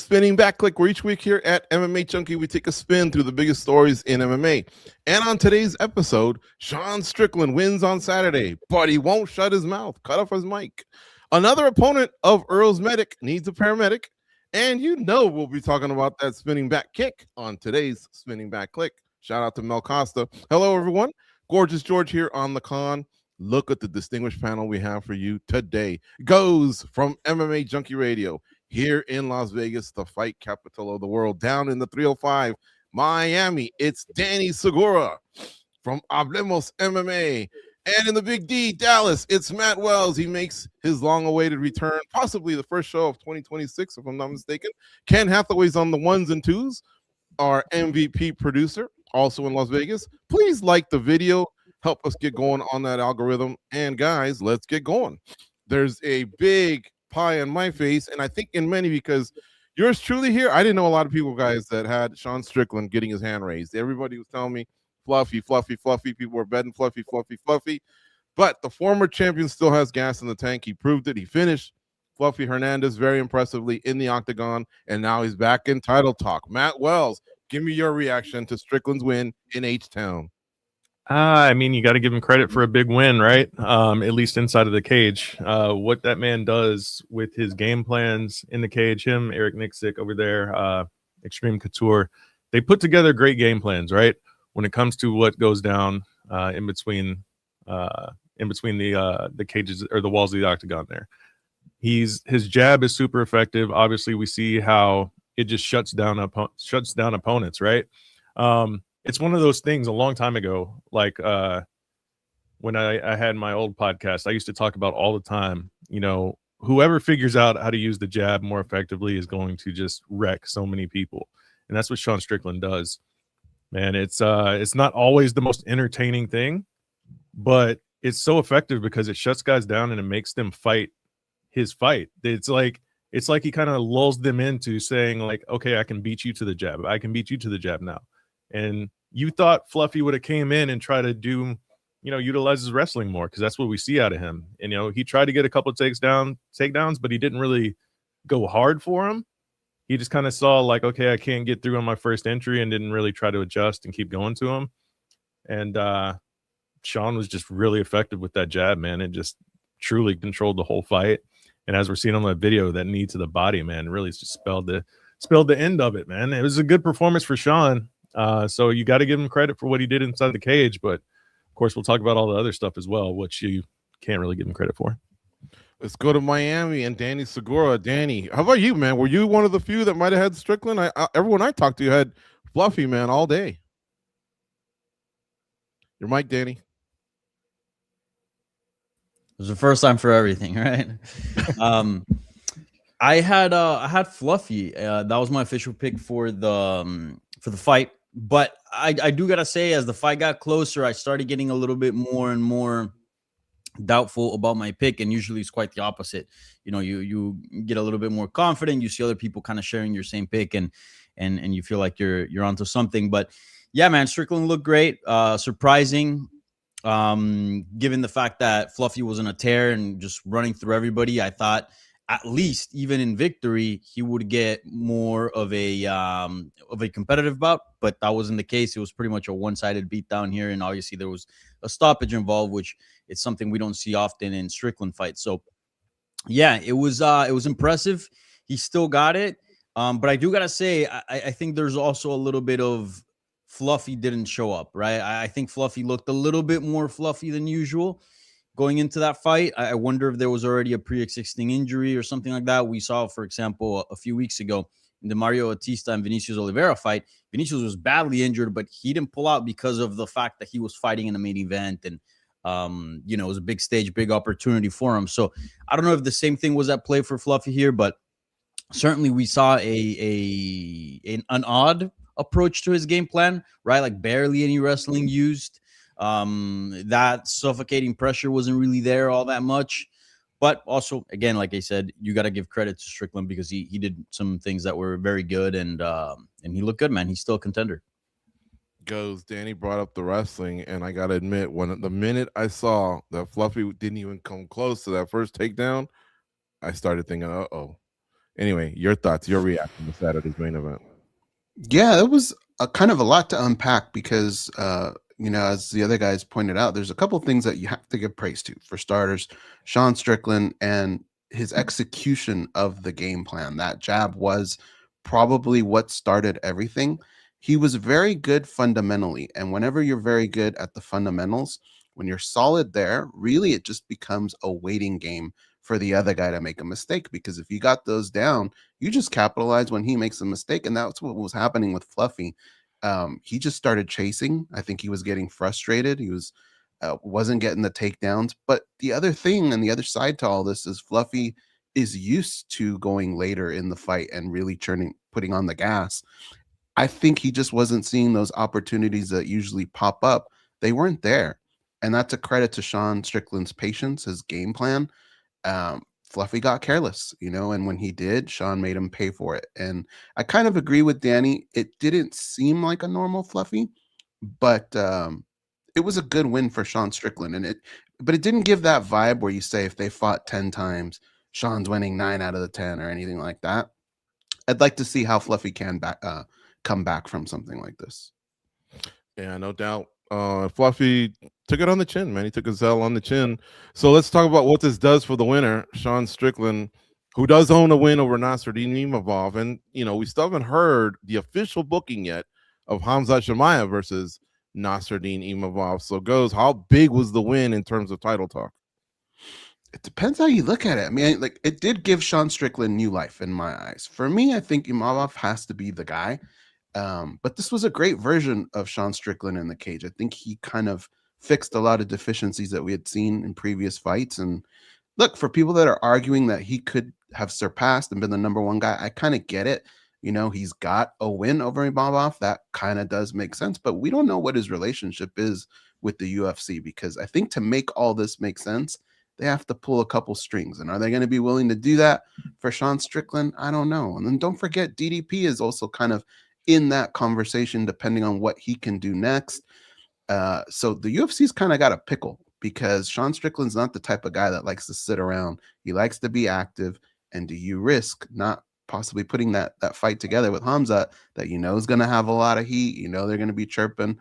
Spinning Back Clique, where each week here at MMA Junkie, we take a spin through the biggest stories in MMA. And on today's episode, Sean Strickland wins on Saturday, but he won't shut his mouth, cut off his mic. Another opponent of Earl's Medic needs a paramedic. And you know we'll be talking about that spinning back kick on today's Spinning Back Clique. Shout out to Mel Costa. Hello, everyone. Gorgeous George here on the con. Look at the distinguished panel we have for you today. Goes from MMA Junkie Radio here in Las Vegas, the fight capital of the world, down in the 305, Miami. It's Danny Segura from Hablemos MMA. And in the Big D, Dallas, it's Matt Wells. He makes his long-awaited return, possibly the first show of 2026, if I'm not mistaken. Ken Hathaway's on the ones and twos, our MVP producer, also in Las Vegas. Please like the video. Help us get going on that algorithm. And guys, let's get going. There's a big pie on my face, and I think in many, because yours truly here, I didn't know a lot of people, guys, that had Sean Strickland getting his hand raised. Everybody was telling me fluffy, fluffy, fluffy. People were betting fluffy, fluffy, fluffy. But the former champion still has gas in the tank. He proved it. He finished Fluffy Hernandez very impressively in the octagon, and now he's back in title talk. Matt Wells, give me your reaction to Strickland's win in H-Town. I mean, you got to give him credit for a big win, right? At least inside of the cage. What that man does with his game plans in the cage, him, Eric Nixick over there, Extreme Couture, they put together great game plans, right? When it comes to what goes down in between the cages or the walls of the octagon there. His jab is super effective. Obviously, we see how it just shuts down opponents, right? It's one of those things a long time ago, like when I had my old podcast, I used to talk about all the time, you know, whoever figures out how to use the jab more effectively is going to just wreck so many people. And that's what Sean Strickland does. Man, it's not always the most entertaining thing, but it's so effective because it shuts guys down and it makes them fight his fight. It's like he kind of lulls them into saying, like, okay, I can beat you to the jab. I can beat you to the jab now. And you thought Fluffy would have came in and try to do, you know, utilize his wrestling more, because that's what we see out of him. And, you know, he tried to get a couple of takedowns, but he didn't really go hard for him. He just kind of saw, like, okay, I can't get through on my first entry, and didn't really try to adjust and keep going to him. And Sean was just really effective with that jab, man. It just truly controlled the whole fight. And as we're seeing on that video, that knee to the body, man, really just spelled the end of it, man. It was a good performance for Sean. So you got to give him credit for what he did inside the cage. But, of course, we'll talk about all the other stuff as well, which you can't really give him credit for. Let's go to Miami and Danny Segura. Danny, how about you, man? Were you one of the few that might have had Strickland? Everyone I talked to had Fluffy, man, all day. Your mic, Danny. It was the first time for everything, right? I had Fluffy. That was my official pick for the fight. But I do gotta say, as the fight got closer, I started getting a little bit more and more doubtful about my pick, and usually it's quite the opposite. You know, you get a little bit more confident. You see other people kind of sharing your same pick, and you feel like you're onto something. But yeah, man, Strickland looked great. Surprising, given the fact that Fluffy was on a tear and just running through everybody. I thought, at least even in victory, he would get more of a competitive bout, but that wasn't the case. It was pretty much a one-sided beatdown here, and obviously there was a stoppage involved, which it's something we don't see often in Strickland fights. So yeah, it was impressive. He still got it, but I do gotta say, I think there's also a little bit of Fluffy didn't show up, right? I think Fluffy looked a little bit more fluffy than usual going into that fight. I wonder if there was already a pre-existing injury or something like that. We saw, for example, a few weeks ago in the Mario Batista and Vinicius Oliveira fight, Vinicius was badly injured, but he didn't pull out because of the fact that he was fighting in the main event, and you know, it was a big stage, big opportunity for him. So I don't know if the same thing was at play for Fluffy here, but certainly we saw an odd approach to his game plan, right? Like barely any wrestling used. That suffocating pressure wasn't really there all that much. But also, again, like I said, you got to give credit to Strickland because he did some things that were very good, and he looked good, man. He's still a contender. Goes, Danny brought up the wrestling, and I got to admit, when the minute I saw that Fluffy didn't even come close to that first takedown, I started thinking, uh-oh. Anyway, your thoughts, your reaction to Saturday's main event. Yeah, it was a kind of a lot to unpack because, as the other guys pointed out, there's a couple things that you have to give praise to. For starters, Sean Strickland and his execution of the game plan. That jab was probably what started everything. He was very good fundamentally. And whenever you're very good at the fundamentals, when you're solid there, really it just becomes a waiting game for the other guy to make a mistake. Because if you got those down, you just capitalize when he makes a mistake. And that's what was happening with Fluffy. He just started chasing. I think he was getting frustrated. He wasn't getting the takedowns. But the other thing and the other side to all this is Fluffy is used to going later in the fight and really putting on the gas. I think he just wasn't seeing those opportunities that usually pop up. They weren't there. And that's a credit to Sean Strickland's patience, his game plan. Fluffy got careless, and when he did, Sean made him pay for it. And I kind of agree with Danny. It didn't seem like a normal Fluffy, but it was a good win for Sean Strickland. But it didn't give that vibe where you say if they fought 10 times, Sean's winning 9 out of the 10 or anything like that. I'd like to see how Fluffy can come back from something like this. Yeah, no doubt. Fluffy took it on the chin, man. He took his L on the chin. So let's talk about what this does for the winner, Sean Strickland, who does own a win over Nasruddin Imavov. And, we still haven't heard the official booking yet of Khamzat Chimaev versus Nasruddin Imavov. So, how big was the win in terms of title talk? It depends how you look at it. I mean, it did give Sean Strickland new life in my eyes. For me, I think Imavov has to be the guy. But this was a great version of Sean Strickland in the cage. I think he kind of fixed a lot of deficiencies that we had seen in previous fights. And look, for people that are arguing that he could have surpassed and been the number one guy, I kind of get it. He's got a win over Imavov. That kind of does make sense. But we don't know what his relationship is with the UFC, because I think to make all this make sense, they have to pull a couple strings. And are they going to be willing to do that for Sean Strickland? I don't know. And then don't forget, DDP is also kind of in that conversation, depending on what he can do next. So the UFC's kind of got a pickle, because Sean Strickland's not the type of guy that likes to sit around. He likes to be active. And do you risk not possibly putting that fight together with Khamzat that is going to have a lot of heat? They're going to be chirping.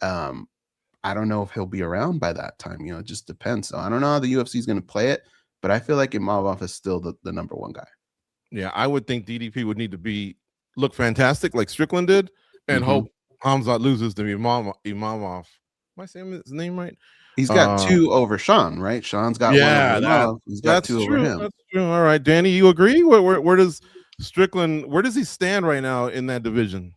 I don't know if he'll be around by that time. It just depends. So I don't know how the UFC is going to play it, but I feel like Imavov is still the number one guy. Yeah, I would think DDP would need to look fantastic like Strickland did, and hope Khamzat loses to Imavov. Am I saying his name right? He's got 2 over Sean, right? Sean's got 1 over Imavov. He's got 2 over him. That's true. All right, Danny, you agree? Where does Strickland, where does he stand right now in that division?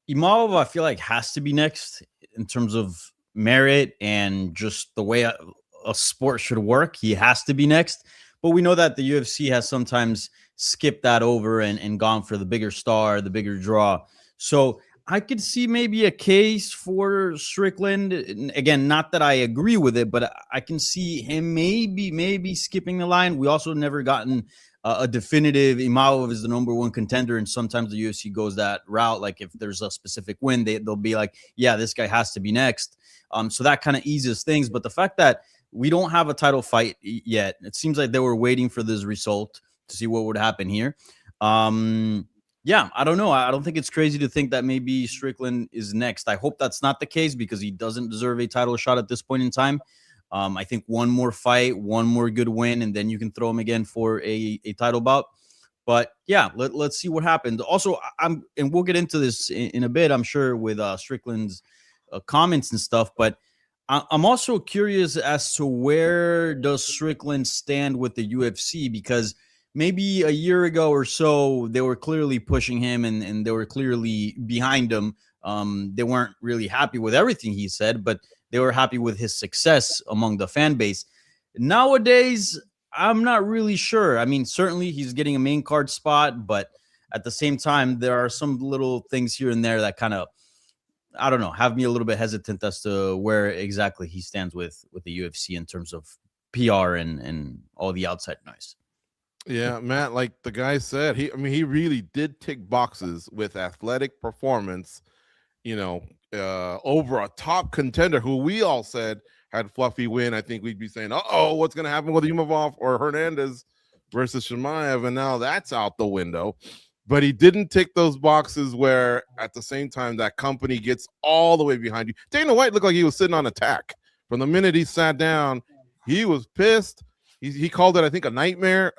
Imavov, I feel like, has to be next in terms of merit and just the way a sport should work. He has to be next. But we know that the UFC has sometimes skipped that over and gone for the bigger star, the bigger draw. So I could see maybe a case for Strickland. Again, not that I agree with it, but I can see him maybe skipping the line. We also never gotten a definitive Imavov is the number one contender, and sometimes the UFC goes that route. Like if there's a specific win, they'll be like, yeah, this guy has to be next. So that kind of eases things. But the fact that we don't have a title fight yet, it seems like they were waiting for this result to see what would happen here. Yeah, I don't know. I don't think it's crazy to think that maybe Strickland is next. I hope that's not the case, because he doesn't deserve a title shot at this point in time. I think one more fight, one more good win, and then you can throw him again for a title bout. But yeah, let's see what happens. Also, and we'll get into this in a bit, I'm sure, with Strickland's comments and stuff. But I'm also curious as to where does Strickland stand with the UFC, because maybe a year ago or so, they were clearly pushing him and they were clearly behind him. They weren't really happy with everything he said, but they were happy with his success among the fan base. Nowadays, I'm not really sure. I mean, certainly he's getting a main card spot, but at the same time, there are some little things here and there that kind of, I don't know, have me a little bit hesitant as to where exactly he stands with the UFC in terms of PR and all the outside noise. Yeah, Matt, like the guy said, he really did tick boxes with athletic performance, over a top contender who we all said had Fluffy win. I think we'd be saying, what's going to happen with Imavov or Hernandez? versus Chimaev, and now that's out the window. But he didn't tick those boxes where at the same time that company gets all the way behind you. Dana White looked like he was sitting on attack. From the minute he sat down, he was pissed. He called it, I think, a nightmare,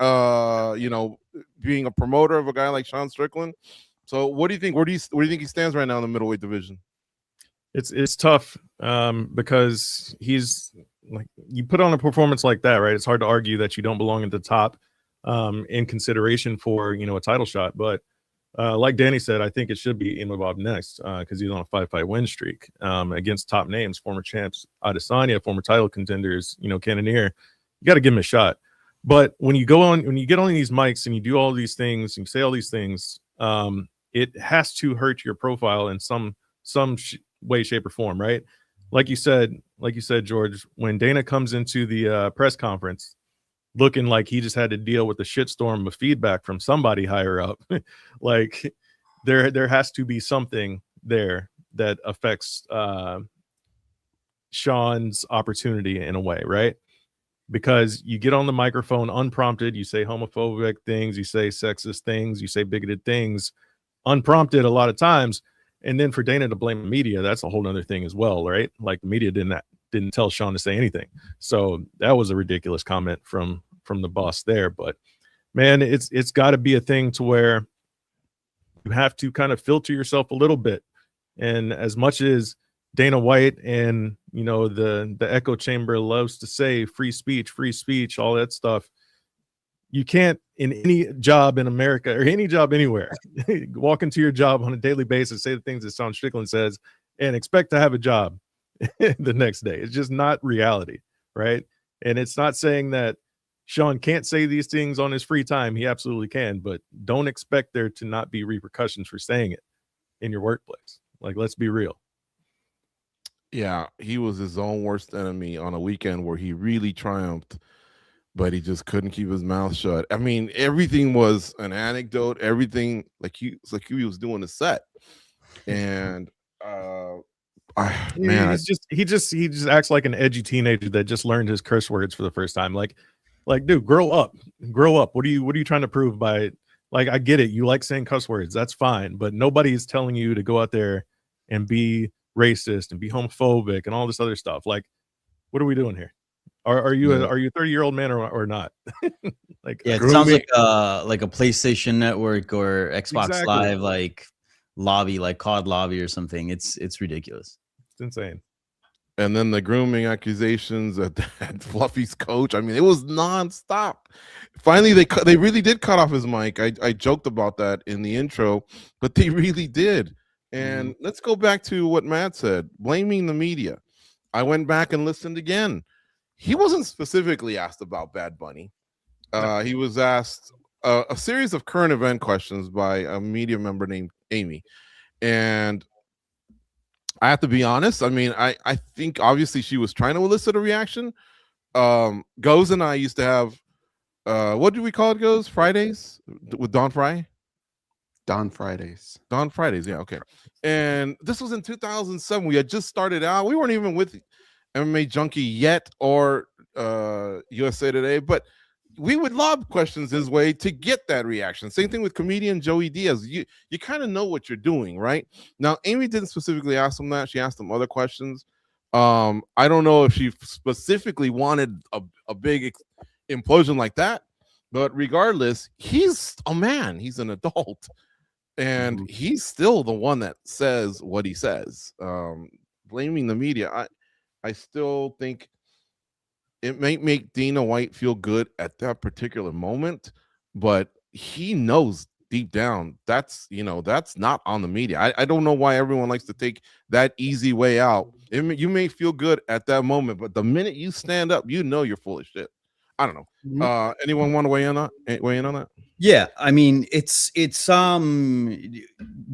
being a promoter of a guy like Sean Strickland. So what do you think? Where do you think he stands right now in the middleweight division? It's tough because he's like, you put on a performance like that, right? It's hard to argue that you don't belong at the top in consideration for, a title shot. But like Danny said, I think it should be Imavov next because he's on a 5-fight win streak against top names, former champs, Adesanya, former title contenders, Cannonier. You got to give him a shot. But when you get on these mics and you do all these things, and you say all these things, it has to hurt your profile in some way, shape, or form, right? Like you said, George, when Dana comes into the press conference looking like he just had to deal with a shitstorm of feedback from somebody higher up, like there has to be something there that affects Sean's opportunity in a way, right? Because you get on the microphone unprompted, you say homophobic things, you say sexist things, you say bigoted things, unprompted a lot of times. And then for Dana to blame the media, that's a whole nother thing as well, right? Like the media didn't tell Sean to say anything. So that was a ridiculous comment from the boss there. But man, it's got to be a thing to where you have to kind of filter yourself a little bit. And as much as Dana White and the echo chamber loves to say free speech, all that stuff, you can't in any job in America or any job anywhere walk into your job on a daily basis, say the things that Sean Strickland says, and expect to have a job the next day. It's just not reality, right? And it's not saying that Sean can't say these things on his free time. He absolutely can, but don't expect there to not be repercussions for saying it in your workplace. Like, let's be real. Yeah, he was his own worst enemy on a weekend where he really triumphed, but he just couldn't keep his mouth shut. I mean, everything was an anecdote. Everything he was doing a set, and he just acts like an edgy teenager that just learned his curse words for the first time. Like, dude, grow up. What are you trying to prove by? Like, I get it. You like saying cuss words. That's fine, but nobody is telling you to go out there and be racist and be homophobic and all this other stuff. Like, what are we doing here? Are you a 30-year-old man or not? Like, yeah, it sounds like a PlayStation Network or Xbox Live like lobby, like COD lobby or something. It's ridiculous. It's insane. And then the grooming accusations at Fluffy's coach. I mean, it was nonstop. Finally, they really did cut off his mic. I joked about that in the intro, but they really did. And let's go back to what Matt said, blaming the media. I went back and listened again. He wasn't specifically asked about Bad Bunny. He was asked a series of current event questions by a media member named Amy. And I have to be honest. I mean, I think obviously she was trying to elicit a reaction. Goes and I used to have, what do we call it, Goes? Fridays with Don Fry? Don Fridays, yeah, okay. And this was in 2007. We had just started out. We weren't even with MMA Junkie yet or USA Today, but we would lob questions his way to get that reaction. Same thing with comedian Joey Diaz. You kind of know what you're doing, right? Now, Amy didn't specifically ask him that. She asked him other questions. I don't know if she specifically wanted a big implosion like that, but regardless, he's a man. He's an adult. And he's still the one that says what he says. Blaming the media, I still think it might make Dana White feel good at that particular moment, but he knows deep down that's not on the media. I don't know why everyone likes to take that easy way out. You may feel good at that moment, but the minute you stand up, you're full of shit. I don't know. Anyone want to weigh in on that? Yeah, I mean, it's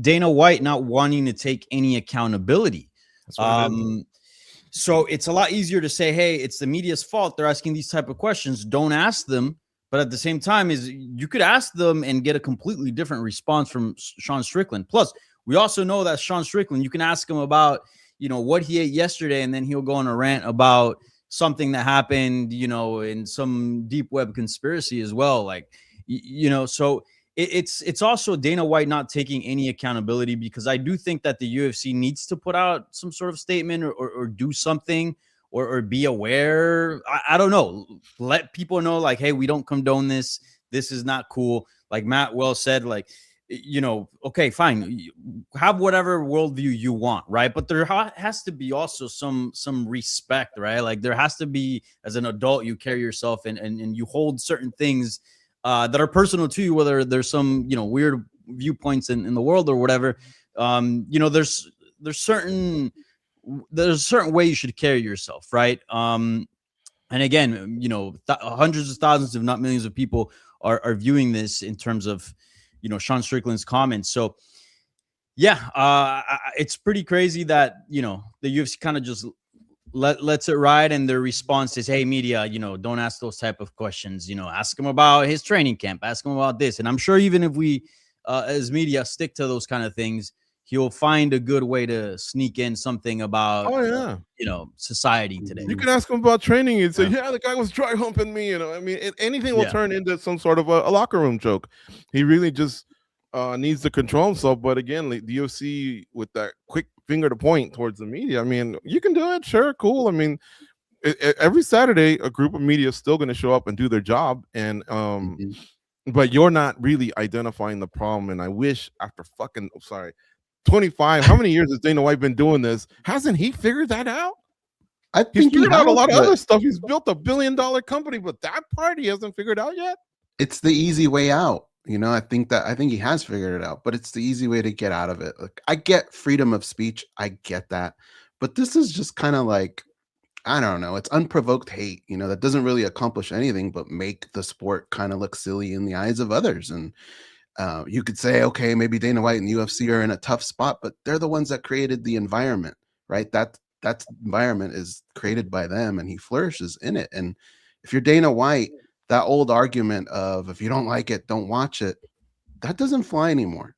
Dana White not wanting to take any accountability. So it's a lot easier to say, hey, it's the media's fault. They're asking these type of questions. Don't ask them. But at the same time, you could ask them and get a completely different response from Sean Strickland. Plus, we also know that Sean Strickland, you can ask him about, what he ate yesterday, and then he'll go on a rant about something that happened, in some deep web conspiracy as well. Like, so it's also Dana White not taking any accountability, because I do think that the UFC needs to put out some sort of statement or do something, or be aware. I don't know. Let people know, like, hey, we don't condone this. This is not cool. Like Matt well said, like, okay, fine, have whatever worldview you want, right? But there has to be also some respect, right? Like, there has to be, as an adult, you carry yourself and you hold certain things that are personal to you, whether there's some weird viewpoints in the world or whatever. There's certain way you should carry yourself, right? And again, hundreds of thousands, if not millions of people are viewing this in terms of Sean Strickland's comments. So yeah, it's pretty crazy that the UFC kind of just lets it ride, and their response is, hey, media, don't ask those type of questions. Ask him about his training camp, ask him about this. And I'm sure even if we as media stick to those kind of things, he'll find a good way to sneak in something about society today. You can ask him about training and say, yeah, the guy was dry humping me. I mean, anything will turn into some sort of a locker room joke. He really just needs to control himself. But again, the UFC, with that quick finger to point towards the media, I mean, you can do it. Sure, cool. I mean, every Saturday, a group of media is still going to show up and do their job. And but you're not really identifying the problem. And I wish after 25, how many years has Dana White been doing this? Hasn't he figured that out? I think he's figured out a lot of other stuff. He's built $1 billion company, but that part he hasn't figured out yet. It's the easy way out. I think he has figured it out, but it's the easy way to get out of it. Like, I get freedom of speech. I get that. But this is just kind of like, I don't know. It's unprovoked hate, that doesn't really accomplish anything but make the sport kind of look silly in the eyes of others. And you could say, okay, maybe Dana White and the UFC are in a tough spot, but they're the ones that created the environment, right? That environment is created by them, and he flourishes in it. And if you're Dana White, that old argument of, if you don't like it, don't watch it, that doesn't fly anymore.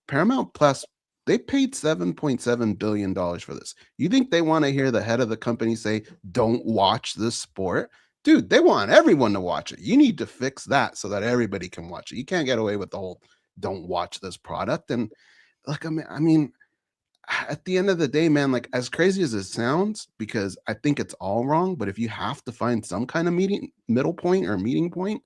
Paramount Plus, they paid $7.7 billion for this. You think they want to hear the head of the company say, don't watch this sport? Dude, they want everyone to watch it. You need to fix that so that everybody can watch it. You can't get away with the whole don't watch this product. And like, I mean, at the end of the day, man, like, as crazy as it sounds, because I think it's all wrong, but if you have to find some kind of middle point or meeting point,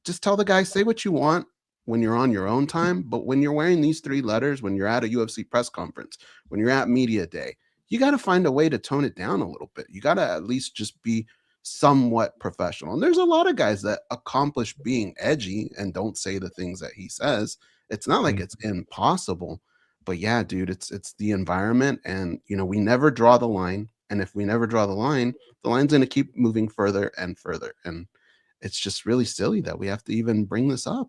just tell the guy, say what you want when you're on your own time. But when you're wearing these 3 letters, when you're at a UFC press conference, when you're at media day, you got to find a way to tone it down a little bit. You got to at least just be somewhat professional. And there's a lot of guys that accomplish being edgy and don't say the things that he says. It's not like it's impossible, but yeah, dude, it's the environment, and we never draw the line. And if we never draw the line's going to keep moving further and further. And it's just really silly that we have to even bring this up.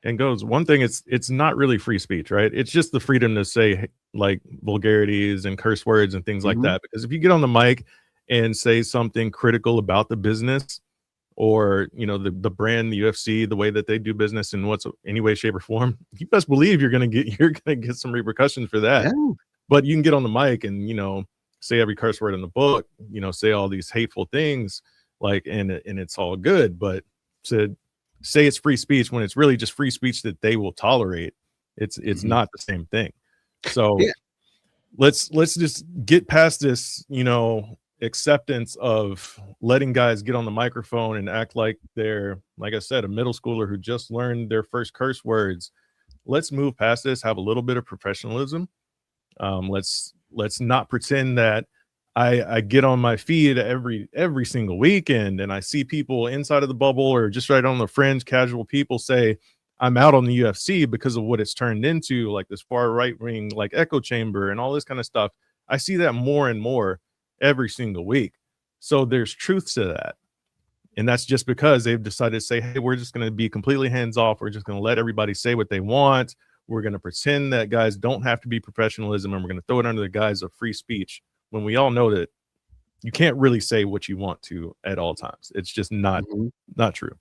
And goes one thing, it's not really free speech, right? It's just the freedom to say like vulgarities and curse words and things like that. Because if you get on the mic and say something critical about the business, or the brand, the UFC, the way that they do business in any way, shape, or form, you best believe you're gonna get some repercussions for that. Yeah. But you can get on the mic and say every curse word in the book, say all these hateful things, like, and it's all good. But to say it's free speech when it's really just free speech that they will tolerate, it's not the same thing. So yeah. let's just get past this, acceptance of letting guys get on the microphone and act like they're, like I said, a middle schooler who just learned their first curse words. Let's move past this, have a little bit of professionalism. Let's not pretend that I get on my feed every single weekend and I see people inside of the bubble or just right on the fringe, casual people say I'm out on the UFC because of what it's turned into, like this far right wing, like echo chamber and all this kind of stuff. I see that more and more every single week. So there's truth to that. And that's just because they've decided to say, hey, we're just going to be completely hands off. We're just going to let everybody say what they want. We're going to pretend that guys don't have to be professionalism, and we're going to throw it under the guise of free speech, when we all know that you can't really say what you want to at all times. It's just not true.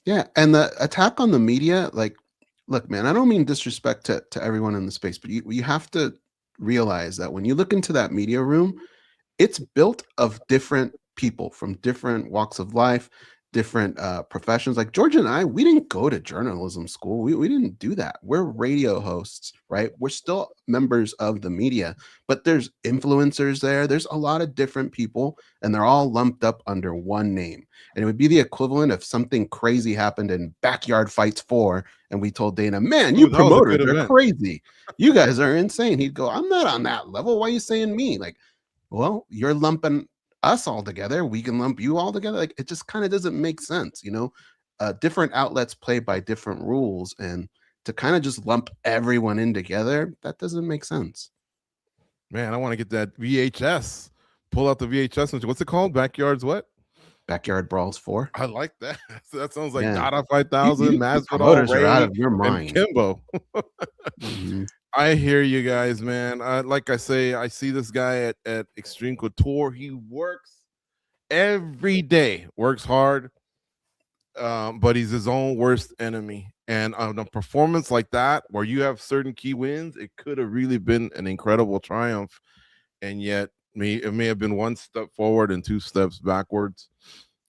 Yeah. And the attack on the media, like, look, man, I don't mean disrespect to everyone in the space, but you have to realize that when you look into that media room, it's built of different people from different walks of life, different professions. Like George and I, we didn't go to journalism school. We didn't do that. We're radio hosts, right? We're still members of the media, but there's influencers there. There's a lot of different people, and they're all lumped up under one name. And it would be the equivalent if something crazy happened in Backyard Fights 4, and we told Dana, man, you Ooh, that was a promoters good are event. crazy. You guys are insane. He'd go, I'm not on that level. Why are you saying me? Like, well, you're lumping us all together. We can lump you all together. Like, it just kind of doesn't make sense, you know? Different outlets play by different rules, and to kind of just lump everyone in together, that doesn't make sense. Man, I want to get that VHS. Pull out the VHS. And what's it called? Backyards what? Backyard Brawls 4. I like that. So that sounds like Yeah. Dada 5000, You Masvidal, promoters are Ray, out of your and mind. Kimbo. Mhm. I hear you guys, man. Like I say, I see this guy at Extreme Couture. He works every day, works hard, but he's his own worst enemy. And on a performance like that, where you have certain key wins, it could have really been an incredible triumph. And yet, it may have been one step forward and two steps backwards.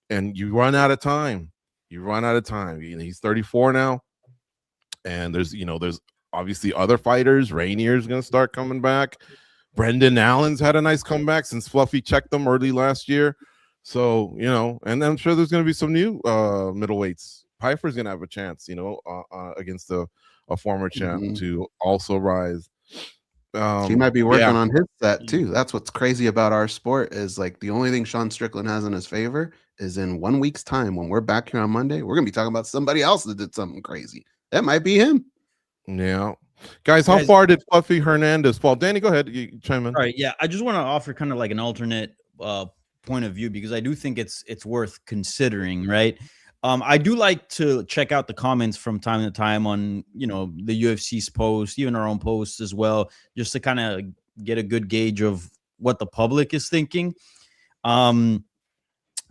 And you run out of time. He's 34 now. And there's obviously other fighters. Rainier's going to start coming back. Brendan Allen's had a nice comeback since Fluffy checked them early last year. So, and I'm sure there's going to be some new middleweights. Piper's going to have a chance, against a former champ to also rise. He might be working on his set too. That's what's crazy about our sport is like the only thing Sean Strickland has in his favor is in 1 week's time when we're back here on Monday, we're going to be talking about somebody else that did something crazy. That might be him. Yeah. Guys, how far did Fluffy Hernandez fall? Danny, go ahead. You chime in. All right. Yeah. I just want to offer kind of like an alternate point of view because I do think it's worth considering, right? I do like to check out the comments from time to time on, the UFC's posts, even our own posts as well, just to kind of get a good gauge of what the public is thinking. And,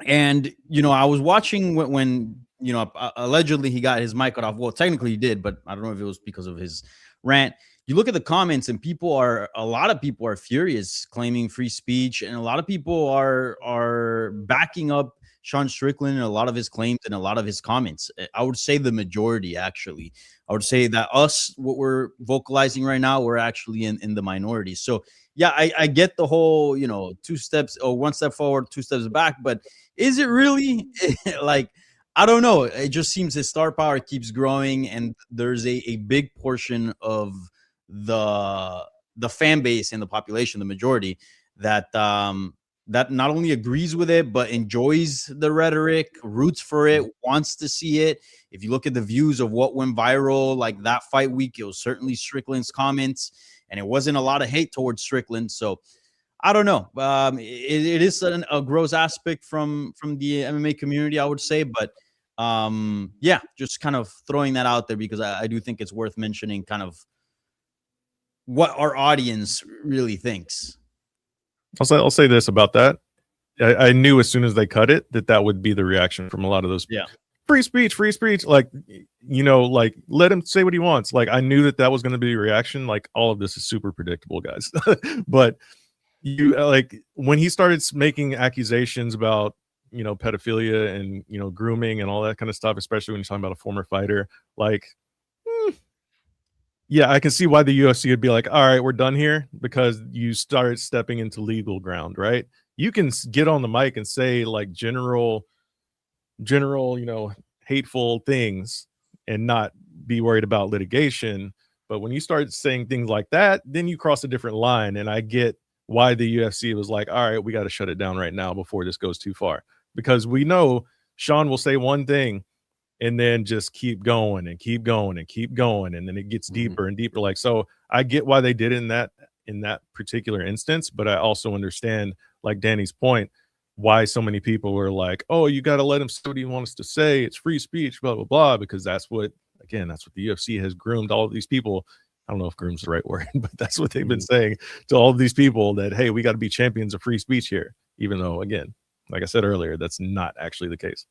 I was watching when allegedly he got his mic cut off. Well, technically he did, but I don't know if it was because of his rant. You look at the comments and a lot of people are furious, claiming free speech. And a lot of people are backing up Sean Strickland and a lot of his claims and a lot of his comments. I would say the majority, actually. I would say that what we're vocalizing right now, we're actually in the minority. So, yeah, I get the whole, 2 steps or 1 step forward, 2 steps back. But is it really like, I don't know. It just seems his star power keeps growing. And there's a big portion of the fan base and the population, the majority, that not only agrees with it, but enjoys the rhetoric, roots for it, wants to see it. If you look at the views of what went viral, like that fight week, it was certainly Strickland's comments, and it wasn't a lot of hate towards Strickland. So I don't know. It is a gross aspect from the MMA community, I would say. But yeah, just kind of throwing that out there because I do think it's worth mentioning kind of what our audience really thinks. I'll say this about that. I knew as soon as they cut it that would be the reaction from a lot of those. Yeah. Free speech. Like, like let him say what he wants. Like, I knew that was going to be a reaction. Like, all of this is super predictable, guys. But when he started making accusations about, pedophilia and, grooming and all that kind of stuff, especially when you're talking about a former fighter, like, yeah, I can see why the UFC would be like, all right, we're done here because you started stepping into legal ground, right? You can get on the mic and say like general, hateful things and not be worried about litigation. But when you start saying things like that, then you cross a different line. And I get why the UFC was like, all right, we got to shut it down right now before this goes too far. Because we know Sean will say one thing and then just keep going and keep going and keep going. And then it gets deeper and deeper. Like, so I get why they did it in that particular instance, but I also understand, like Danny's point, why so many people were like, oh, you got to let him say what he wants to say. It's free speech, blah, blah, blah, because that's what the UFC has groomed all of these people. I don't know if groom's the right word, but that's what they've been saying to all of these people that, hey, we got to be champions of free speech here, even though, again, like I said earlier, that's not actually the case.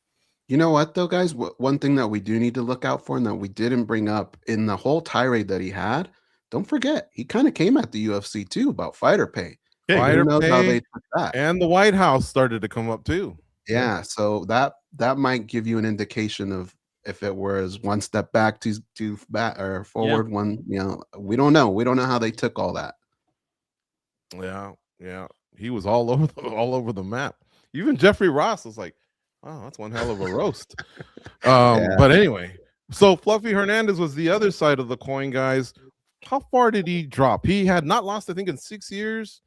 You know what, though, guys? One thing that we do need to look out for and that we didn't bring up in the whole tirade that he had, don't forget, he kind of came at the UFC, too, about fighter pay. Okay, Who Fighter knows how pay they took that? and the White House started to come up too. Yeah, so that might give you an indication of if it was one step back, two back or Yeah. forward, one, we don't know. We don't know how they took all that. Yeah. He was all over the map. Even Jeffrey Ross was like, "Wow, that's one hell of a roast." Yeah. But anyway, so Fluffy Hernandez was the other side of the coin, guys. How far did he drop? He had not lost, I think, in 6 years.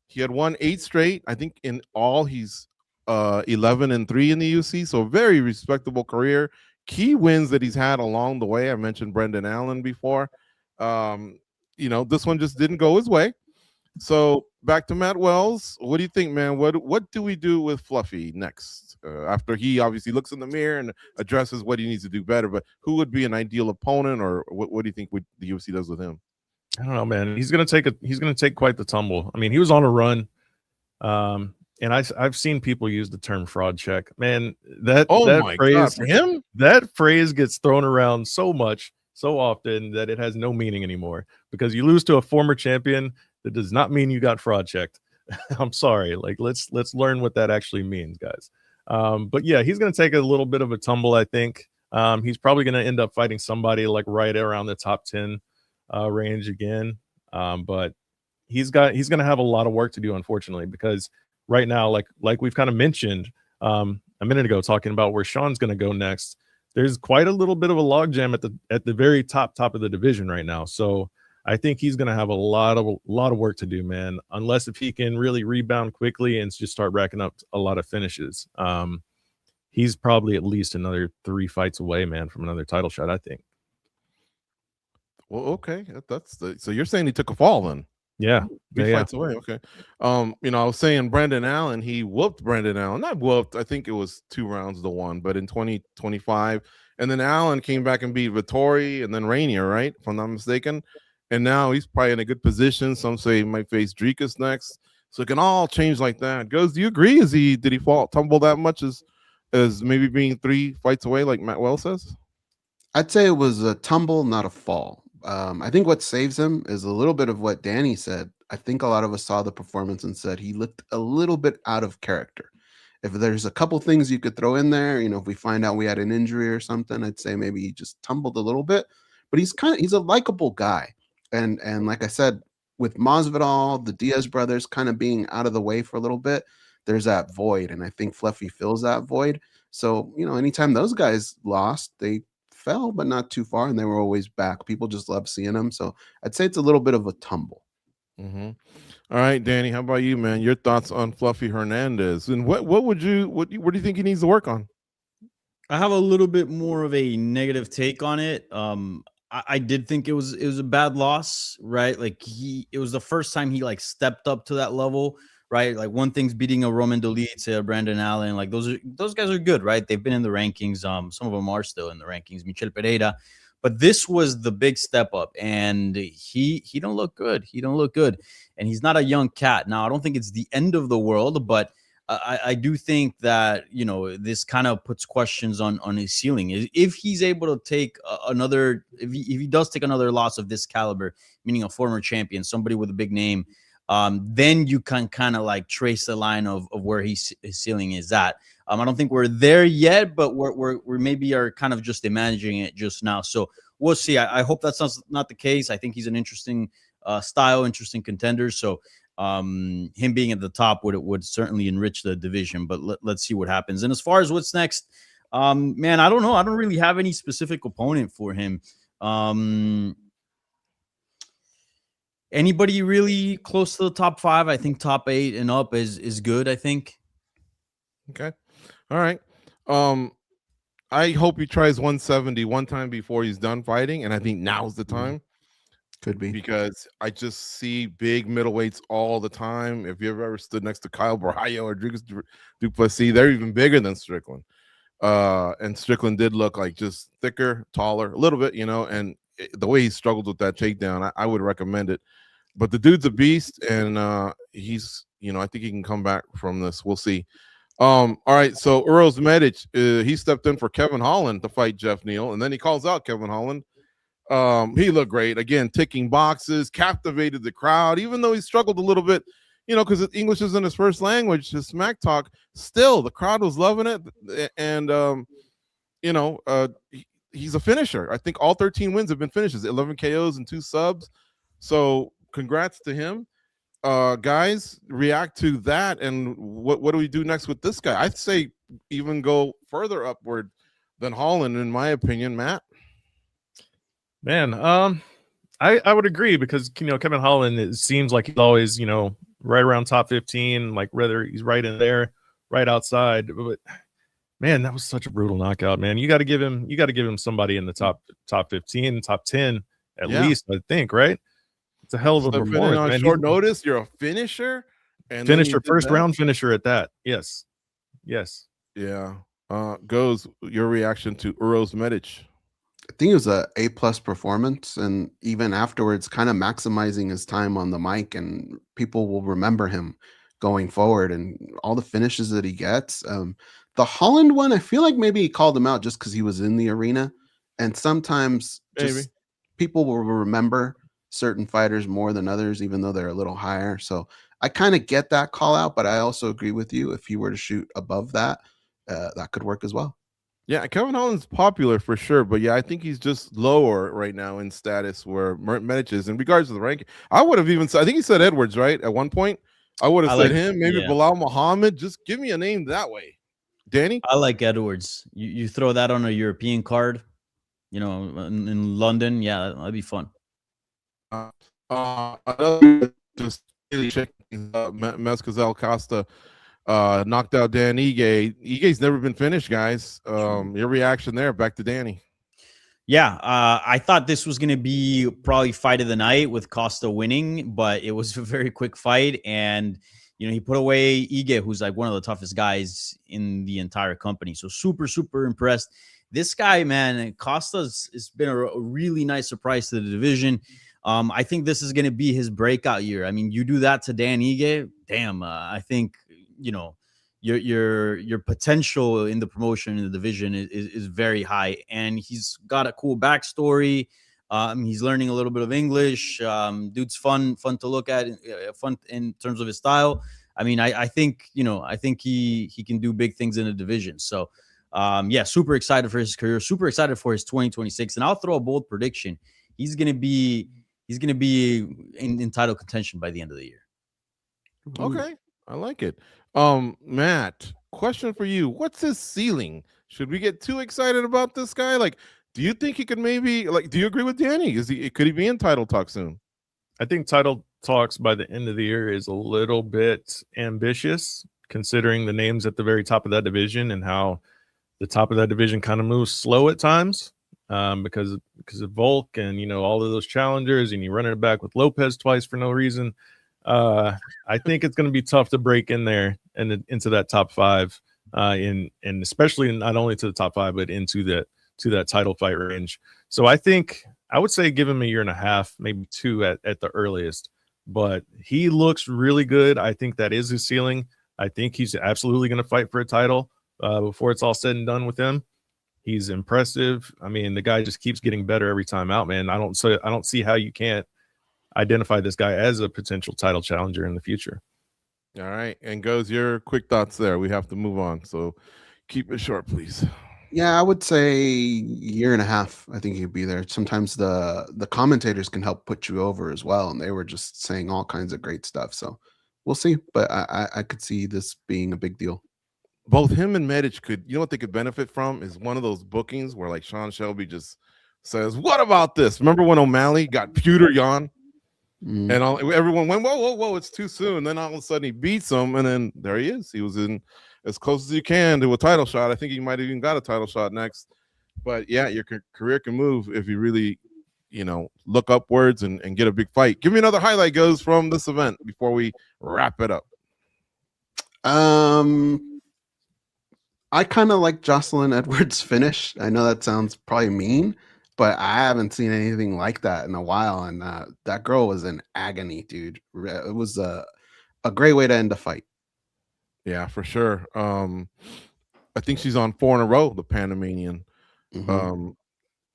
He had won 8 straight. I think in all he's 11-3 in the UFC, so very respectable career. Key wins that he's had along the way. I mentioned Brendan Allen before. This one just didn't go his way. So back to Matt Wells. What do you think, man? What do we do with Fluffy next? After he obviously looks in the mirror and addresses what he needs to do better, but who would be an ideal opponent, or what do you think the UFC does with him? I don't know, man. He's gonna take quite the tumble. I mean, he was on a run. And I've seen people use the term fraud check. Man, that phrase God, for him? That phrase gets thrown around so much, so often that it has no meaning anymore. Because you lose to a former champion, that does not mean you got fraud checked. I'm sorry. Like let's learn what that actually means, guys. But yeah, he's gonna take a little bit of a tumble, I think. He's probably gonna end up fighting somebody like right around the top 10 range again. But he's gonna have a lot of work to do, unfortunately, because right now, like we've kind of mentioned a minute ago, talking about where Sean's going to go next, there's quite a little bit of a logjam at the very top of the division right now. So I think he's going to have a lot of work to do, man. Unless if he can really rebound quickly and just start racking up a lot of finishes. He's probably at least another 3 fights away, man, from another title shot, I think. Well, okay, so you're saying he took a fall then? Yeah. 3 fights away. Okay. I was saying Brendan Allen, he whooped Brendan Allen. Not whooped, I think it was 2 rounds to 1, but in 2025. And then Allen came back and beat Vittori and then Rainier, right? If I'm not mistaken. And now he's probably in a good position. Some say he might face Dricus next. So it can all change like that. Goes, do you agree? Did he tumble that much as maybe being 3 fights away, like Matt Wells says? I'd say it was a tumble, not a fall. I think what saves him is a little bit of what Danny said. I think a lot of us saw the performance and said he looked a little bit out of character. If there's a couple things you could throw in there, if we find out we had an injury or something, I'd say maybe he just tumbled a little bit. But he's a likable guy. And like I said, with Masvidal, the Diaz brothers kind of being out of the way for a little bit, there's that void. And I think Fluffy fills that void. So, anytime those guys lost, they fell, but not too far, and they were always back. People just love seeing them. So I'd say it's a little bit of a tumble. Mm-hmm. All right, Danny, how about you, man? Your thoughts on Fluffy Hernandez, and what do you think he needs to work on? I have a little bit more of a negative take on it. I did think it was a bad loss, right? Like it was the first time he like stepped up to that level, right? Like one thing's beating a Roman Dolidze, a Brandon Allen, like those guys are good, right? They've been in the rankings. Some of them are still in the rankings. Michel Pereira, but this was the big step up, and he don't look good. He don't look good, and he's not a young cat. Now I don't think it's the end of the world, but I do think that this kind of puts questions on his ceiling. If he's able to take another, if he does take another loss of this caliber, meaning a former champion, somebody with a big name, then you can kind of like trace the line of where his ceiling is at. I don't think we're there yet, but we're maybe are kind of just imagining it just now. So we'll see. I hope that's not the case. I think he's an interesting style, interesting contender. So him being at the top would certainly enrich the division, but let's see what happens. And as far as what's next, man, I don't know. I don't really have any specific opponent for him. Anybody really close to the top 5? I think top 8 and up is good, I think. Okay. All right. I hope he tries 170 one time before he's done fighting, and I think now's the time. Could be, because I just see big middleweights all the time. If you ever stood next to Kyle Barrio or Dricus du Plessis, they're even bigger than Strickland. And Strickland did look like just thicker, taller, a little bit, and the way he struggled with that takedown, I would recommend it. But the dude's a beast, and he's, I think he can come back from this. We'll see. All right, so Uros Medic, he stepped in for Kevin Holland to fight Jeff Neal, and then he calls out Kevin Holland. He looked great again, ticking boxes, captivated the crowd, even though he struggled a little bit. you know, because English isn't his first language, his smack talk. Still, the crowd was loving it, and you know, he's a finisher. I think all 13 wins have been finishes, 11 KOs and 2 subs. So congrats to him. Guys, react to that, and what do we do next with this guy? I'd say even go further upward than Holland, in my opinion. Matt, Man, I would agree, because you know, Kevin Holland, it seems like he's always, you know, right around top 15, like whether he's right in there, right outside. But man, that was such a brutal knockout, man. You got to give him somebody in the top 15, top 10 at least, I think, right? It's a hell of a performance, on man. short notice, you're a finisher, and Finisher, first round finisher at that. Yes. Yeah. Goes your reaction to Uros Medic? I think it was a A+ performance, and even afterwards, kind of maximizing his time on the mic, and people will remember him going forward and all the finishes that he gets. The Holland one, I feel like maybe he called him out just because he was in the arena, and sometimes just people will remember certain fighters more than others, even though they're a little higher. So I kind of get that call out, but I also agree with you. If you were to shoot above that, that could work as well. Yeah, Kevin Holland's popular for sure, but yeah, I think he's just lower right now in status where Medic is in regards to the ranking. I would have even said, I think he said Edwards, right? At one point, I would have said him, maybe Bilal Muhammad. Just give me a name that way. Danny? I like Edwards. You throw that on a European card, you know, in London. Yeah, that'd be fun. Just really checking Mescazal Costa knocked out Dan Ige. Ige's never been finished, guys. Your reaction there? Back to Danny. Yeah, I thought this was going to be probably fight of the night with Costa winning, but it was a very quick fight, and you know, he put away Ige, who's like one of the toughest guys in the entire company. So super impressed. This guy, man, Costa's has been a really nice surprise to the division. I think this is going to be his breakout year. I mean, you do that to Dan Ige, damn. I think, you know, your potential in the promotion in the division is very high, and he's got a cool backstory. He's learning a little bit of English. Dude's fun to look at, fun in terms of his style. I mean, I think, you know, I think he can do big things in the division. So, yeah, super excited for his career, super excited for his 2026. And I'll throw a bold prediction. He's going to be in title contention by the end of the year. Okay, I like it. Matt, question for you. What's his ceiling? Should we get too excited about this guy? Like, do you think he could maybe, like, do you agree with Danny? Could he be in title talk soon? I think title talks by the end of the year is a little bit ambitious, considering the names at the very top of that division and how the top of that division kind of moves slow at times, because of Volk and, you know, all of those challengers, and you running it back with Lopez twice for no reason. I think it's going to be tough to break in there and into that top 5, and especially not only to the top 5, but into that title fight range. So I think I would say give him a year and a half, maybe 2 at the earliest. But he looks really good. I think that is his ceiling. I think he's absolutely going to fight for a title before it's all said and done with him. He's impressive. I mean, the guy just keeps getting better every time out, man. I don't see how you can't identify this guy as a potential title challenger in the future. All right, and Goes, your quick thoughts there. We have to move on, so keep it short, please. Yeah, I would say year and a half. I think he'd be there. Sometimes the commentators can help put you over as well, and they were just saying all kinds of great stuff. So we'll see, but I could see this being a big deal. Both him and Medic could, you know what they could benefit from is one of those bookings where like Sean Shelby just says, "What about this?" Remember when O'Malley got pewter yawn? And everyone went, whoa, it's too soon. Then all of a sudden he beats him, and then there he is. He was in as close as you can to a title shot. I think he might have even got a title shot next. But yeah, your career can move if you really, you know, look upwards and get a big fight. Give me another highlight, Goes, from this event before we wrap it up. I kind of like Jocelyn Edwards' finish. I know that sounds probably mean, but I haven't seen anything like that in a while. And that girl was in agony, dude. It was a great way to end the fight. Yeah, for sure. I think she's on 4 in a row, the Panamanian.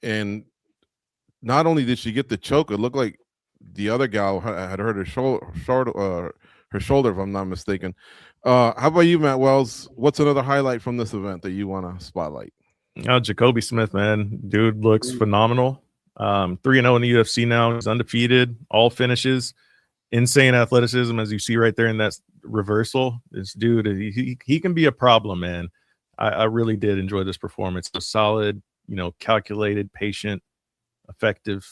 And not only did she get the choke, it looked like the other gal had hurt her her shoulder, if I'm not mistaken. How about you, Matt Wells? What's another highlight from this event that you want to spotlight? Jacoby Smith, man, dude looks phenomenal. 3-0 in the UFC now. He's undefeated, all finishes, insane athleticism, as you see right there in that reversal. This dude, he can be a problem, man. I really did enjoy this performance. A solid, calculated, patient, effective.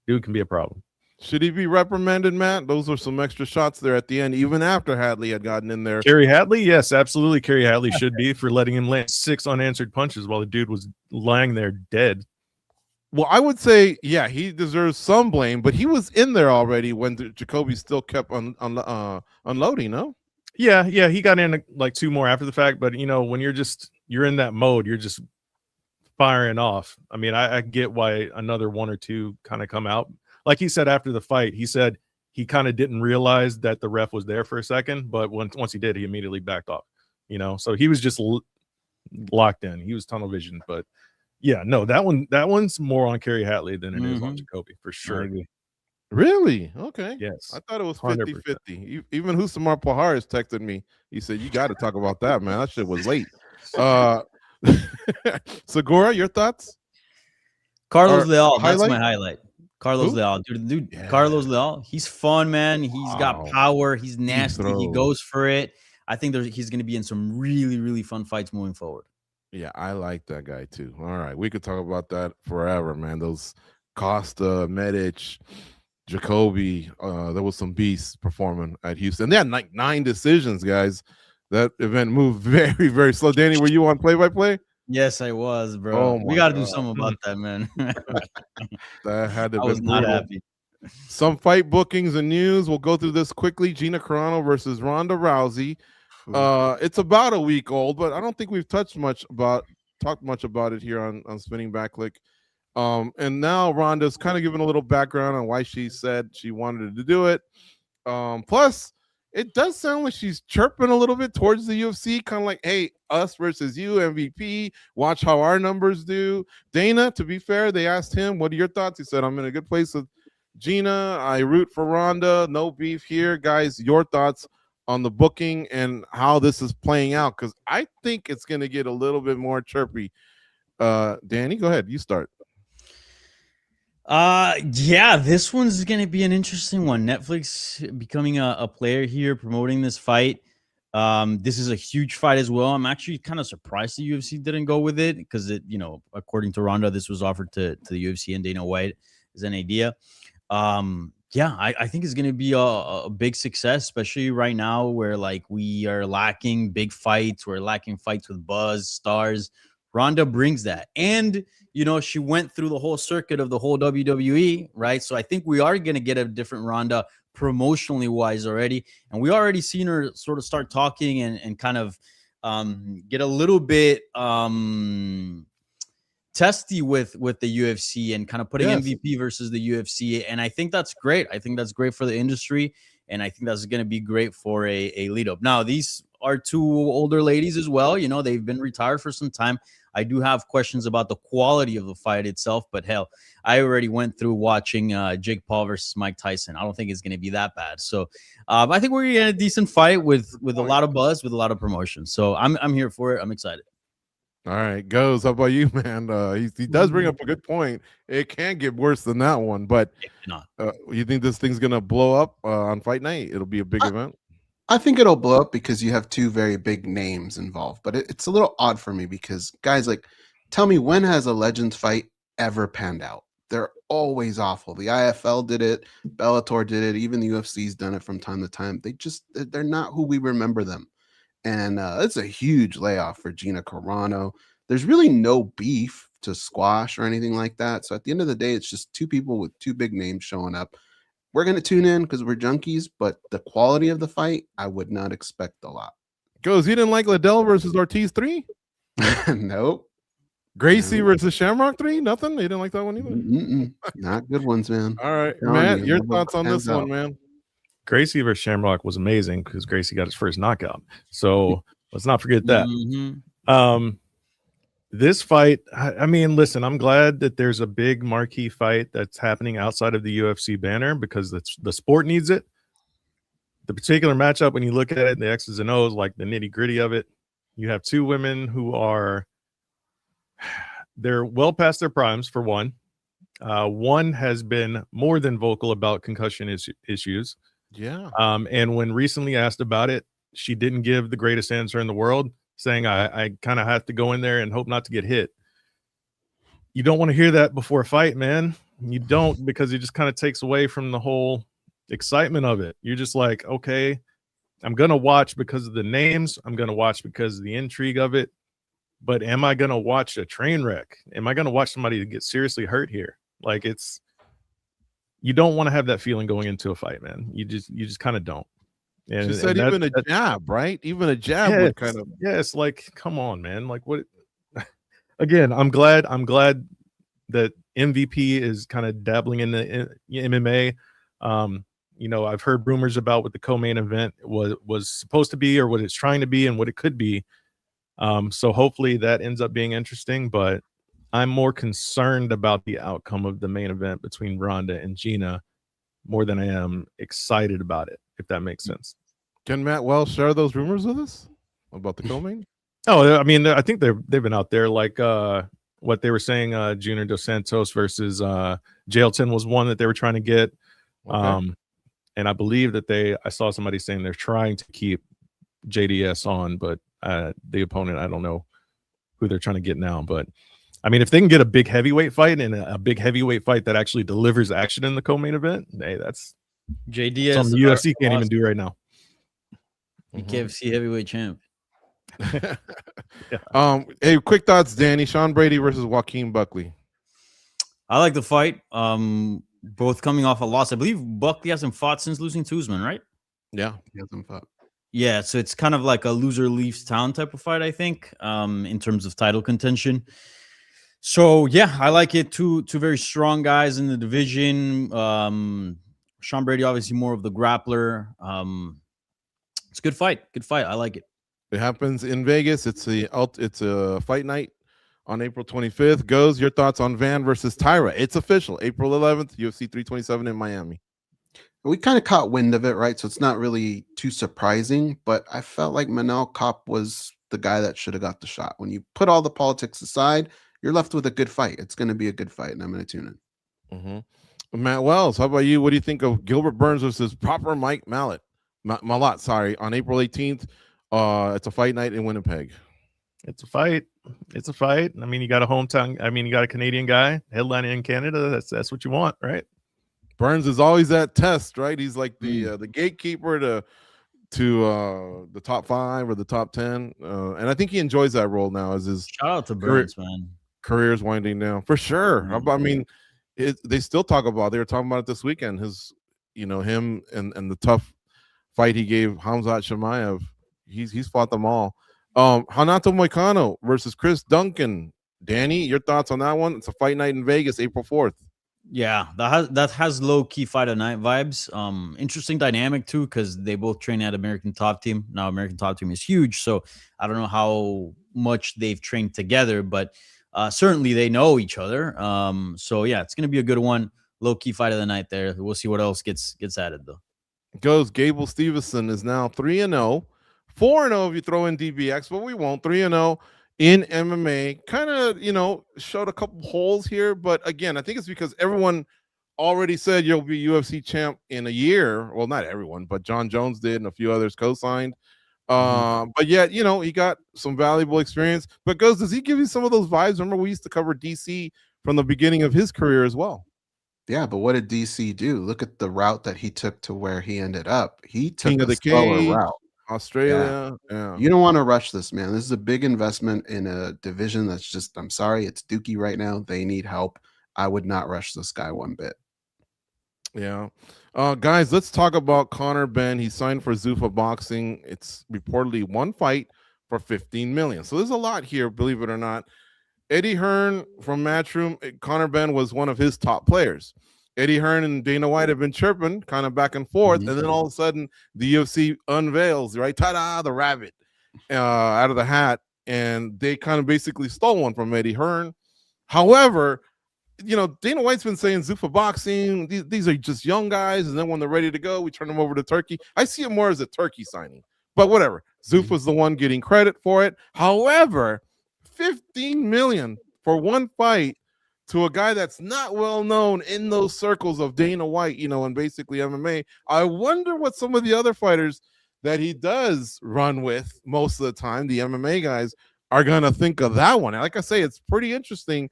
Dude can be a problem. Should he be reprimanded, Matt? Those were some extra shots there at the end, even after Hadley had gotten in there. Kerry Hadley? Yes, absolutely. Kerry Hadley should be for letting him land 6 unanswered punches while the dude was lying there dead. Well, I would say, yeah, he deserves some blame, but he was in there already when Jacoby still kept unloading, no? Yeah, he got in like 2 more after the fact, but when you're in that mode, you're just firing off. I mean, I get why another 1 or 2 kind of come out. Like he said after the fight, he said he kind of didn't realize that the ref was there for a second, but once he did, he immediately backed off. So he was just locked in. He was tunnel vision, but yeah, no, that one's more on Kerry Hadley than it is on Jacoby for sure. Really? Okay. Yes. I thought it was 100%. 50-50. Even Husamar Paharis texted me. He said, you got to talk about that, man. That shit was late. Segura, your thoughts? Carlos Leal, that's highlight? my highlight. Carlos Leal, dude, Yeah. Carlos Leal, he's fun, man. He's got power. He's nasty. He goes for it. I think he's going to be in some really, really fun fights moving forward. Yeah, I like that guy too. All right, we could talk about that forever, man. Those Costa, Medic, Jacoby, there was some beasts performing at Houston. They had like 9 decisions, guys. That event moved very, very slow. Danny, were you on play-by-play? Yes, I was, bro. We got to do something about that, man. That had to I be was not brutal. happy. Some fight bookings and news. We'll go through this quickly. Gina Carano versus Ronda Rousey. It's about a week old, but I don't think we've talked much about it here on Spinning Back Clique. And now Ronda's kind of giving a little background on why she said she wanted to do it. Plus, it does sound like she's chirping a little bit towards the UFC, kind of like, hey, us versus you, MVP. Watch how our numbers do. Dana, to be fair, they asked him, what are your thoughts? He said, I'm in a good place with Gina. I root for Ronda. No beef here. Guys, your thoughts on the booking and how this is playing out, because I think it's going to get a little bit more chirpy. Danny, go ahead. You start. Yeah, this one's going to be an interesting one. Netflix becoming a player here, promoting this fight. This is a huge fight as well. I'm actually kind of surprised the UFC didn't go with it because according to Ronda, this was offered to the UFC and Dana White as an idea. Yeah, I think it's going to be a big success, especially right now where like we are lacking big fights. We're lacking fights with buzz, stars. Ronda brings that. And, she went through the whole circuit of the whole WWE, right? So I think we are going to get a different Ronda promotionally wise already. And we already seen her sort of start talking and kind of get a little bit testy with the UFC and kind of putting MVP versus the UFC. And I think that's great. I think that's great for the industry. And I think that's going to be great for a lead up. Now, these are 2 older ladies as well. They've been retired for some time. I do have questions about the quality of the fight itself, but hell, I already went through watching Jake Paul versus Mike Tyson. I don't think it's going to be that bad. So I think we're going to get a decent fight with a lot of buzz, with a lot of promotion. So I'm here for it. I'm excited. All right, Goes. How about you, man? He does bring up a good point. It can get worse than that one, but you think this thing's going to blow up on fight night? It'll be a big event? I think it'll blow up because you have 2 very big names involved, but it's a little odd for me because guys, like, tell me, when has a Legends fight ever panned out? They're always awful. The IFL did it, Bellator did it, even the UFC's done it from time to time. They're not who we remember them. And it's a huge layoff for Gina Carano. There's really no beef to squash or anything like that. So at the end of the day, it's just 2 people with 2 big names showing up. We're going to tune in because we're junkies, but the quality of the fight, I would not expect a lot. Goes, you didn't like Liddell versus Ortiz 3? Nope. Gracie versus Shamrock 3? Nothing? You didn't like that one either? Not good ones, man. All right, Matt, your thoughts on this one, man? Gracie versus Shamrock was amazing because Gracie got his first knockout. So let's not forget that. This fight, I mean, listen, I'm glad that there's a big marquee fight that's happening outside of the UFC banner because the sport needs it. the particular matchup, when you look at it, the X's and O's, like the nitty gritty of it, you have two women who are, they're well past their primes for one. One has been more than vocal about concussion issues. Yeah. And when recently asked about it, she didn't give the greatest answer in the world, saying, I kind of have to go in there and hope not to get hit. You don't want to hear that before a fight, man. You don't, because it just kind of takes away from the whole excitement of it. You're just like, okay, I'm going to watch because of the names. I'm going to watch because of the intrigue of it. But am I going to watch a train wreck? Am I going to watch somebody get seriously hurt here? Like, you don't want to have that feeling going into a fight, man. You just kind of don't. And, she said even a jab, right? Even a jab would kind of. Yeah, it's like, come on, man. Like, what? Again, I'm glad that MVP is kind of dabbling in the MMA. You know, I've heard rumors about what the co-main event was supposed to be, or what it's trying to be, and what it could be. So hopefully that ends up being interesting, but I'm more concerned about the outcome of the main event between Ronda and Gina more than I am excited about it, if that makes sense. Can Matt Wells share those rumors with us about the co-main? Oh, I mean, I think they've been out there, like what they were saying, Junior Dos Santos versus Jailton was one that they were trying to get. Okay. And I believe that I saw somebody saying they're trying to keep JDS on, but the opponent, I don't know who they're trying to get now. But I mean, if they can get a big heavyweight fight, and a big heavyweight fight that actually delivers action in the co-main event, hey, that's JDS something the UFC can't even do right now. KFC heavyweight champ. Yeah. Hey, quick thoughts, Danny. Sean Brady versus Joaquin Buckley. I like the fight. Both coming off a loss. I believe Buckley hasn't fought since losing to Usman, right? Yeah, he hasn't fought. Yeah, so it's kind of like a loser leaves town type of fight, I think, in terms of title contention. So yeah, I like it. Two very strong guys in the division. Sean Brady, obviously more of the grappler. It's a good fight. Good fight. I like it. It happens in Vegas. It's a fight night on April 25th. Goes, your thoughts on Van versus Tyra? It's official. April 11th, UFC 327 in Miami. We kind of caught wind of it, right? So it's not really too surprising, but I felt like Manel Kopp was the guy that should have got the shot. When you put all the politics aside, you're left with a good fight. It's going to be a good fight, and I'm going to tune in. Matt Wells, how about you? What do you think of Gilbert Burns versus Proper Mike Malott? Sorry, on April 18th. It's a fight night in Winnipeg. It's a fight. It's a fight. I mean, you got a hometown. I mean, you got a Canadian guy headlining in Canada. That's what you want, right? Burns is always that test, right? He's like the gatekeeper to the top 5 or the top 10, and I think he enjoys that role now. As his shout out to Burns, man. Career's winding down for sure. I mean, they still talk about. They were talking about it this weekend. His, him and the tough fight he gave Hamzat Chimaev. He's fought them all. Renato Moicano versus Chris Duncan. Danny, your thoughts on that one? It's a fight night in Vegas, April 4th. Yeah, that has low key fight of night vibes. Interesting dynamic too, because they both train at American Top Team. Now American Top Team is huge, so I don't know how much they've trained together, but certainly they know each other. So yeah, it's gonna be a good one. Low key fight of the night there. We'll see what else gets added though. Goes Gable Stevenson is now 3-0, 4-0 if you throw in DBX, but we won't. 3-0 in MMA. Kind of, showed a couple holes here, but again, I think it's because everyone already said you'll be UFC champ in a year. Well, not everyone, but John Jones did, and a few others co-signed. But yet, he got some valuable experience. But does he give you some of those vibes? Remember, we used to cover DC from the beginning of his career as well. Yeah, but what did DC do? Look at the route that he took to where he ended up. He took King of the slower Cage, route. Australia. Yeah. You don't want to rush this, man. This is a big investment in a division that's just, I'm sorry, it's dookie right now. They need help. I would not rush this guy one bit. Yeah. Guys, let's talk about Conor Benn. He signed for Zuffa Boxing. It's reportedly one fight for $15 million. So there's a lot here, believe it or not. Eddie Hearn from Matchroom, Conor Benn was one of his top players. Eddie Hearn and Dana White have been chirping kind of back and forth, and then all of a sudden the UFC unveils, right? Ta-da, the rabbit out of the hat, and they kind of basically stole one from Eddie Hearn. However, you know, Dana White's been saying Zuffa boxing. These are just young guys, and then when they're ready to go, we turn them over to Turkey. I see it more as a Turkey signing, but whatever. Zuffa's the one getting credit for it. However, $15 million for one fight to a guy that's not well known in those circles of Dana White, you know, and basically MMA. I wonder what some of the other fighters that he does run with most of the time, the MMA guys, are gonna think of that one. Like I say, it's pretty interesting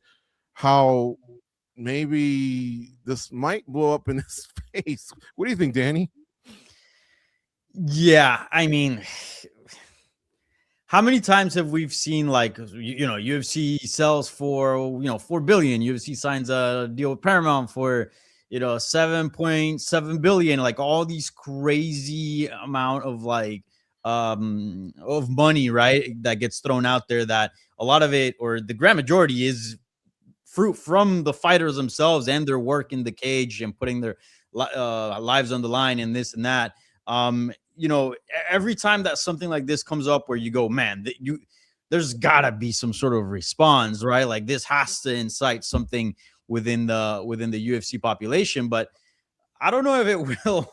how maybe this might blow up in his face. What do you think, Danny? Yeah, I mean, how many times have we seen, like, you know, UFC sells for, you know, 4 billion, UFC signs a deal with Paramount for, you know, 7.7 billion, like all these crazy amount of like of money, right, that gets thrown out there, that a lot of it, or the grand majority, is fruit from the fighters themselves and their work in the cage and putting their lives on the line and this and that. You know, every time that something like this comes up where you go, man, there's gotta be some sort of response, right? Like this has to incite something within the UFC population. But I don't know if it will,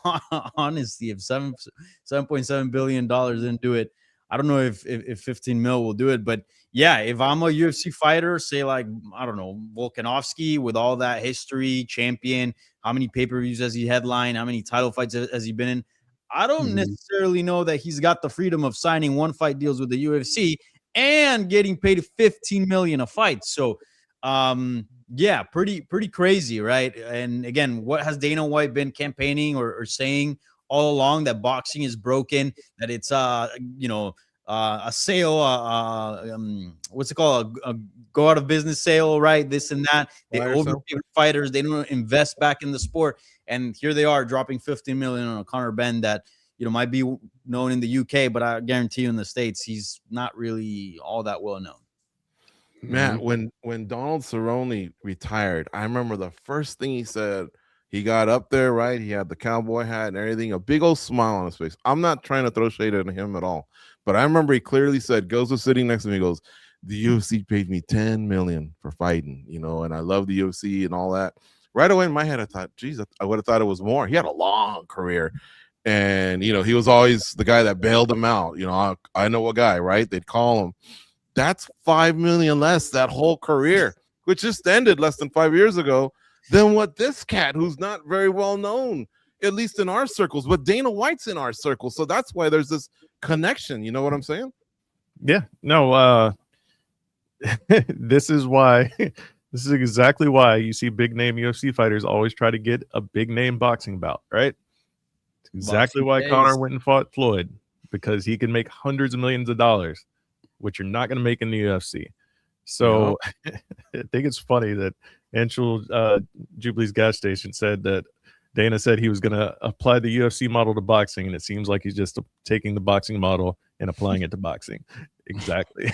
honestly. If $7.7 billion didn't do it, I don't know if 15 mil will do it. But yeah, if I'm a UFC fighter, say like, I don't know, Volkanovski, with all that history, champion, how many pay-per-views has he headlined, how many title fights has he been in? I don't necessarily know that he's got the freedom of signing one fight deals with the UFC and getting paid 15 million a fight. So yeah, pretty crazy, right? And again, what has Dana White been campaigning or saying all along? That boxing is broken, that it's you know, a sale, what's it called, a go out of business sale, right? This and that. They overpay fighters, they don't invest back in the sport, and here they are dropping 15 million on a Conor Benn that, you know, might be known in the UK, but I guarantee you in the States he's not really all that well known. Matt, when Donald Cerrone retired, I remember the first thing he said. He got up there, right? He had the cowboy hat and everything, a big old smile on his face. I'm not trying to throw shade at him at all, but I remember he clearly said, Goes was sitting next to me, he goes, the UFC paid me 10 million for fighting, you know, and I love the UFC and all that. Right away in my head, I thought, geez, I would have thought it was more. He had a long career, and, you know, he was always the guy that bailed him out. You know, I know a guy, right? They'd call him. That's 5 million less that whole career, which just ended less than 5 years ago, than what this cat, who's not very well known, at least in our circles, but Dana White's in our circle. So that's why there's this connection. You know what I'm saying? Yeah, no, this is why, this is exactly why you see big name UFC fighters always try to get a big name boxing bout, right? It's exactly why Conor went and fought Floyd, because he can make hundreds of millions of dollars, which you're not going to make in the UFC. So I think it's funny that Anshul Jubilee's gas station said that Dana said he was going to apply the UFC model to boxing, and it seems like he's just taking the boxing model and applying it to boxing. Exactly.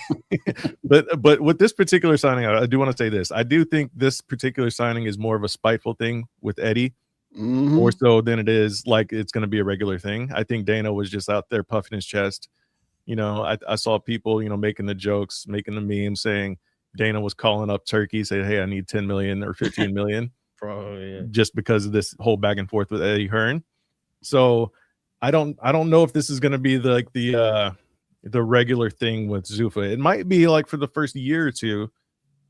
but with this particular signing, I do want to say this. I do think this particular signing is more of a spiteful thing with Eddie, more so than it is like it's going to be a regular thing. I think Dana was just out there puffing his chest. You know, I saw people, you know, making the jokes, making the memes, saying Dana was calling up Turkey, saying, hey, I need 10 million or 15 million. Probably, yeah. Just because of this whole back and forth with Eddie Hearn. So I don't know if this is going to be the regular thing with Zuffa. It might be like for the first year or two,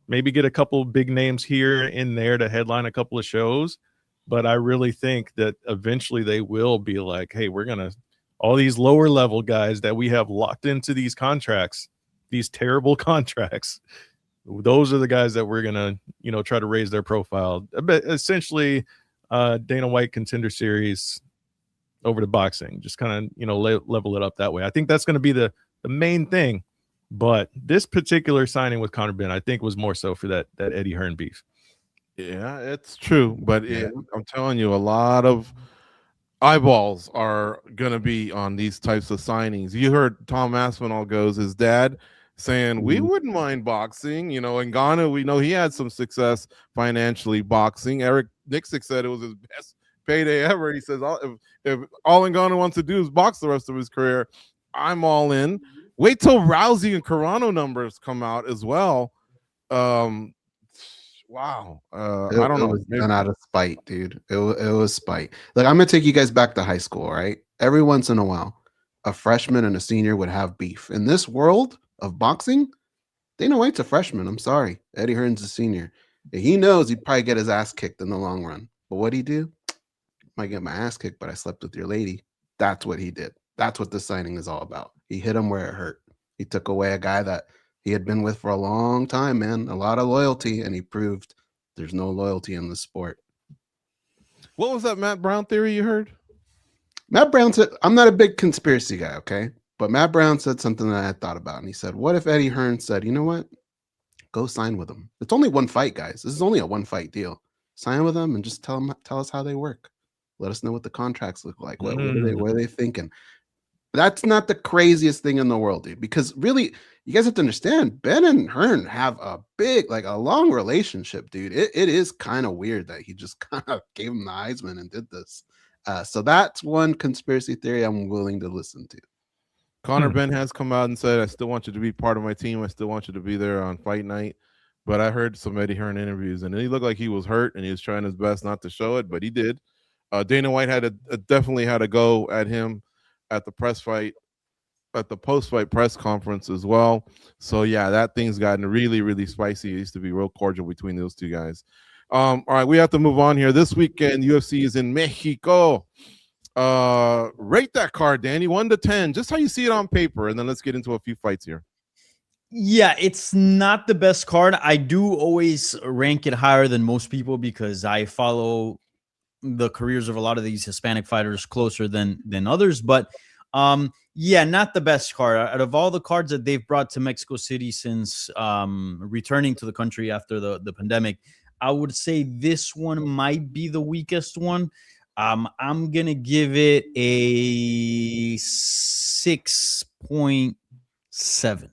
maybe get a couple big names here and there to headline a couple of shows. But I really think that eventually they will be like, hey, we're going to, all these lower level guys that we have locked into these contracts, these terrible contracts, those are the guys that we're going to, you know, try to raise their profile. But essentially, Dana White Contender Series over to boxing, just kind of, you know, level it up that way. I think that's going to be the main thing. But this particular signing with Conor Benn, I think, was more so for that Eddie Hearn beef. Yeah, it's true. But I'm telling you, a lot of eyeballs are going to be on these types of signings. You heard Tom Aspinall goes, his dad, saying we wouldn't mind boxing. You know, in Ghana, we know he had some success financially boxing. Eric Nixick said it was his best payday ever. He says, if all Ngannou wants to do is box the rest of his career, I'm all in. Wait till Rousey and Carano numbers come out as well. Wow, Wow. It, I don't it know. was Maybe- done out of spite, dude. It was spite. Like, I'm gonna take you guys back to high school, right? Every once in a while, a freshman and a senior would have beef. In this world of boxing, Dana White's a freshman. I'm sorry. Eddie Hearn's a senior. He knows he'd probably get his ass kicked in the long run. But what'd he do? Might get my ass kicked, but I slept with your lady. That's what he did. That's what this signing is all about. He hit him where it hurt. He took away a guy that he had been with for a long time, man. A lot of loyalty, and he proved there's no loyalty in the sport. What was that Matt Brown theory you heard? Matt Brown said, I'm not a big conspiracy guy, okay? But Matt Brown said something that I had thought about. And he said, what if Eddie Hearn said, you know what? Go sign with him. It's only one fight, guys. This is only a one fight deal. Sign with them and just tell us how they work. Let us know what the contracts look like. What are they thinking? That's not the craziest thing in the world, dude. Because really, you guys have to understand, Ben and Hearn have a big, like a long relationship, dude. It is kind of weird that he just kind of gave him the Heisman and did this. So that's one conspiracy theory I'm willing to listen to. Conor Ben has come out and said, I still want you to be part of my team. I still want you to be there on fight night. But I heard some Eddie Hearn interviews, and he looked like he was hurt, and he was trying his best not to show it, but he did. Dana White definitely had a go at him at the post-fight press conference as well. So yeah, that thing's gotten really, really spicy. It used to be real cordial between those two guys. All right, we have to move on here. This weekend, UFC is in Mexico. Rate that card, Danny, 1 to 10, just how you see it on paper, and then let's get into a few fights here. Yeah, it's not the best card. I do always rank it higher than most people because I follow the careers of a lot of these Hispanic fighters closer than others. But yeah, not the best card. Out of all the cards that they've brought to Mexico City since returning to the country after the pandemic, I would say this one might be the weakest one. I'm gonna give it a 6.7.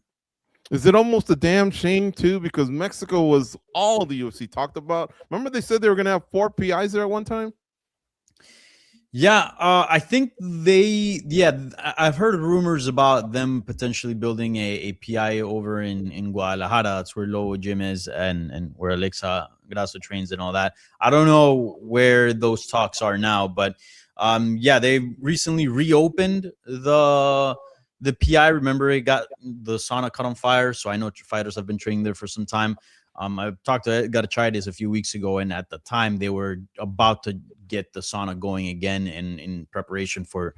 Is it almost a damn shame too? Because Mexico was all the UFC talked about. Remember they said they were gonna have 4 PIs there at one time? Yeah, I think I've heard rumors about them potentially building a PI over in Guadalajara. That's where Lobo Gym is and where Alexa Grasso trains and all that. I don't know where those talks are now, but yeah, they recently reopened the PI. Remember, it got the sauna caught on fire, so I know fighters have been training there for some time. I got to try this a few weeks ago, and at the time they were about to get the sauna going again in preparation for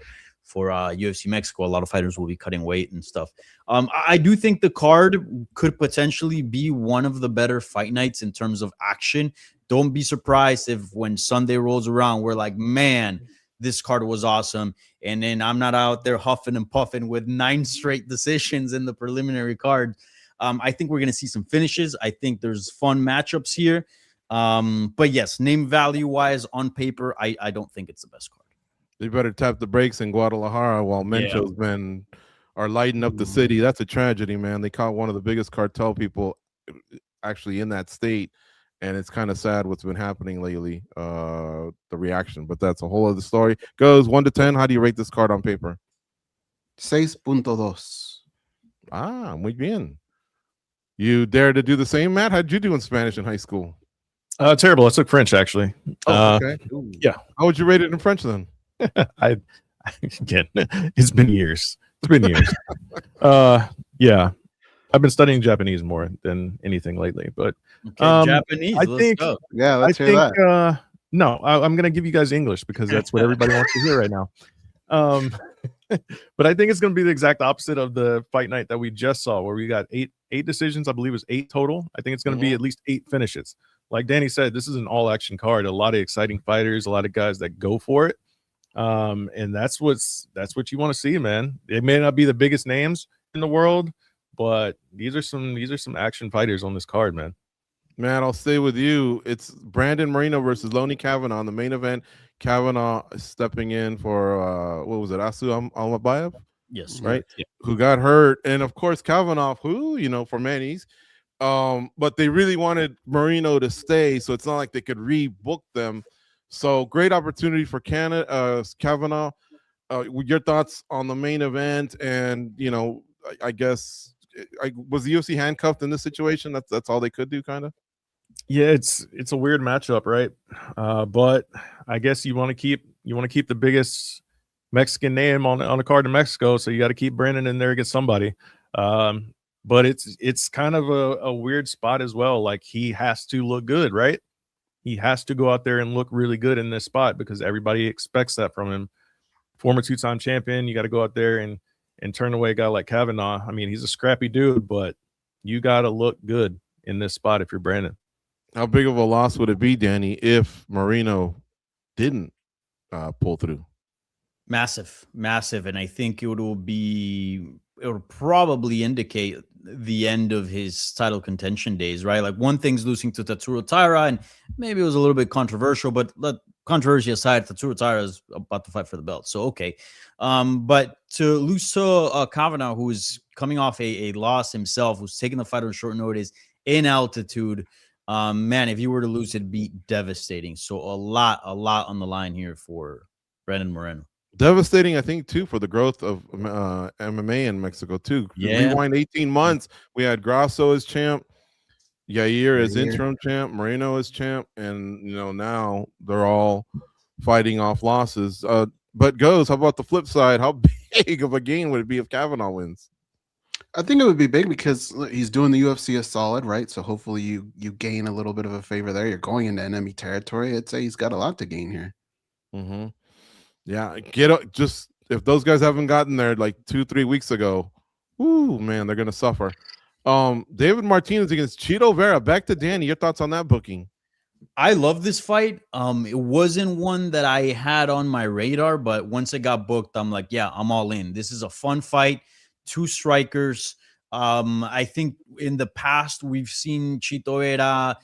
UFC Mexico. A lot of fighters will be cutting weight and stuff. I do think the card could potentially be one of the better fight nights in terms of action. Don't be surprised if when Sunday rolls around, we're like, man, this card was awesome. And then I'm not out there huffing and puffing with 9 straight decisions in the preliminary card. I think we're going to see some finishes. I think there's fun matchups here. But yes, name value wise on paper, I don't think it's the best card. They better tap the brakes in Guadalajara while Mencho's men are lighting up the city. That's a tragedy, man. They caught one of the biggest cartel people actually in that state. And it's kind of sad what's been happening lately, the reaction. But that's a whole other story. Goes 1 to 10. How do you rate this card on paper? 6.2. Ah, muy bien. You dare to do the same, Matt? How'd you do in Spanish in high school? Terrible. I took French, actually. Okay. Yeah. How would you rate it in French then? Again, it's been years. Yeah. I've been studying Japanese more than anything lately, but Japanese. I think, yeah, let's hear that. No, I'm going to give you guys English because that's what everybody wants to hear right now. But I think it's going to be the exact opposite of the fight night that we just saw, where we got eight decisions. I believe it was 8 total. I think it's going to be at least 8 finishes. Like Danny said, this is an all-action card. A lot of exciting fighters, a lot of guys that go for it, and that's what you want to see, man. It may not be the biggest names in the world, but these are some action fighters on this card, man. Man, I'll stay with you. It's Brandon Moreno versus Lonnie Kavanaugh in the main event. Kavanaugh stepping in for what was it, Asu Almabayev? Yes, right. Yeah. Who got hurt, and of course Kavanaugh, who for Manny's. But they really wanted Moreno to stay, so it's not like they could rebook them. So great opportunity for Kavanaugh. Your thoughts on the main event, and I guess was the UFC handcuffed in this situation? That's all they could do, kind of. Yeah, it's a weird matchup, right? But I guess you want to keep the biggest Mexican name on the card in Mexico, so you got to keep Brandon in there against somebody. But it's kind of a weird spot as well. Like, he has to look good, right? He has to go out there and look really good in this spot because everybody expects that from him. Former two-time champion, you got to go out there and turn away a guy like Kavanaugh. I mean, he's a scrappy dude, but you got to look good in this spot if you're Brandon. How big of a loss would it be, Danny, if Moreno didn't pull through? Massive, and I think it will probably indicate the end of his title contention days, right? Like, one thing's losing to Tatsuro Taira, and maybe it was a little bit controversial, but controversy aside, Tatsuro Taira is about to fight for the belt, so okay. But to lose to Kavanaugh, who is coming off a loss himself, who's taking the fight on short notice in altitude, man, if you were to lose, it'd be devastating. So a lot on the line here for Brandon Moreno. Devastating, I think, too, for the growth of MMA in Mexico, too. Yeah. Rewind 18 months. We had Grasso as champ, Yair as interim champ, Moreno as champ, and now they're all fighting off losses. But how about the flip side? How big of a gain would it be if Kavanaugh wins? I think it would be big because he's doing the UFC a solid, right? So hopefully you gain a little bit of a favor there. You're going into enemy territory. I'd say he's got a lot to gain here. Mm-hmm. Yeah, just if those guys haven't gotten there like 2-3 weeks ago, ooh, man, they're gonna suffer. David Martinez against Chito Vera. Back to Danny. Your thoughts on that booking? I love this fight. It wasn't one that I had on my radar, but once it got booked, I'm like, yeah, I'm all in. This is a fun fight. Two strikers. I think in the past we've seen Chito Vera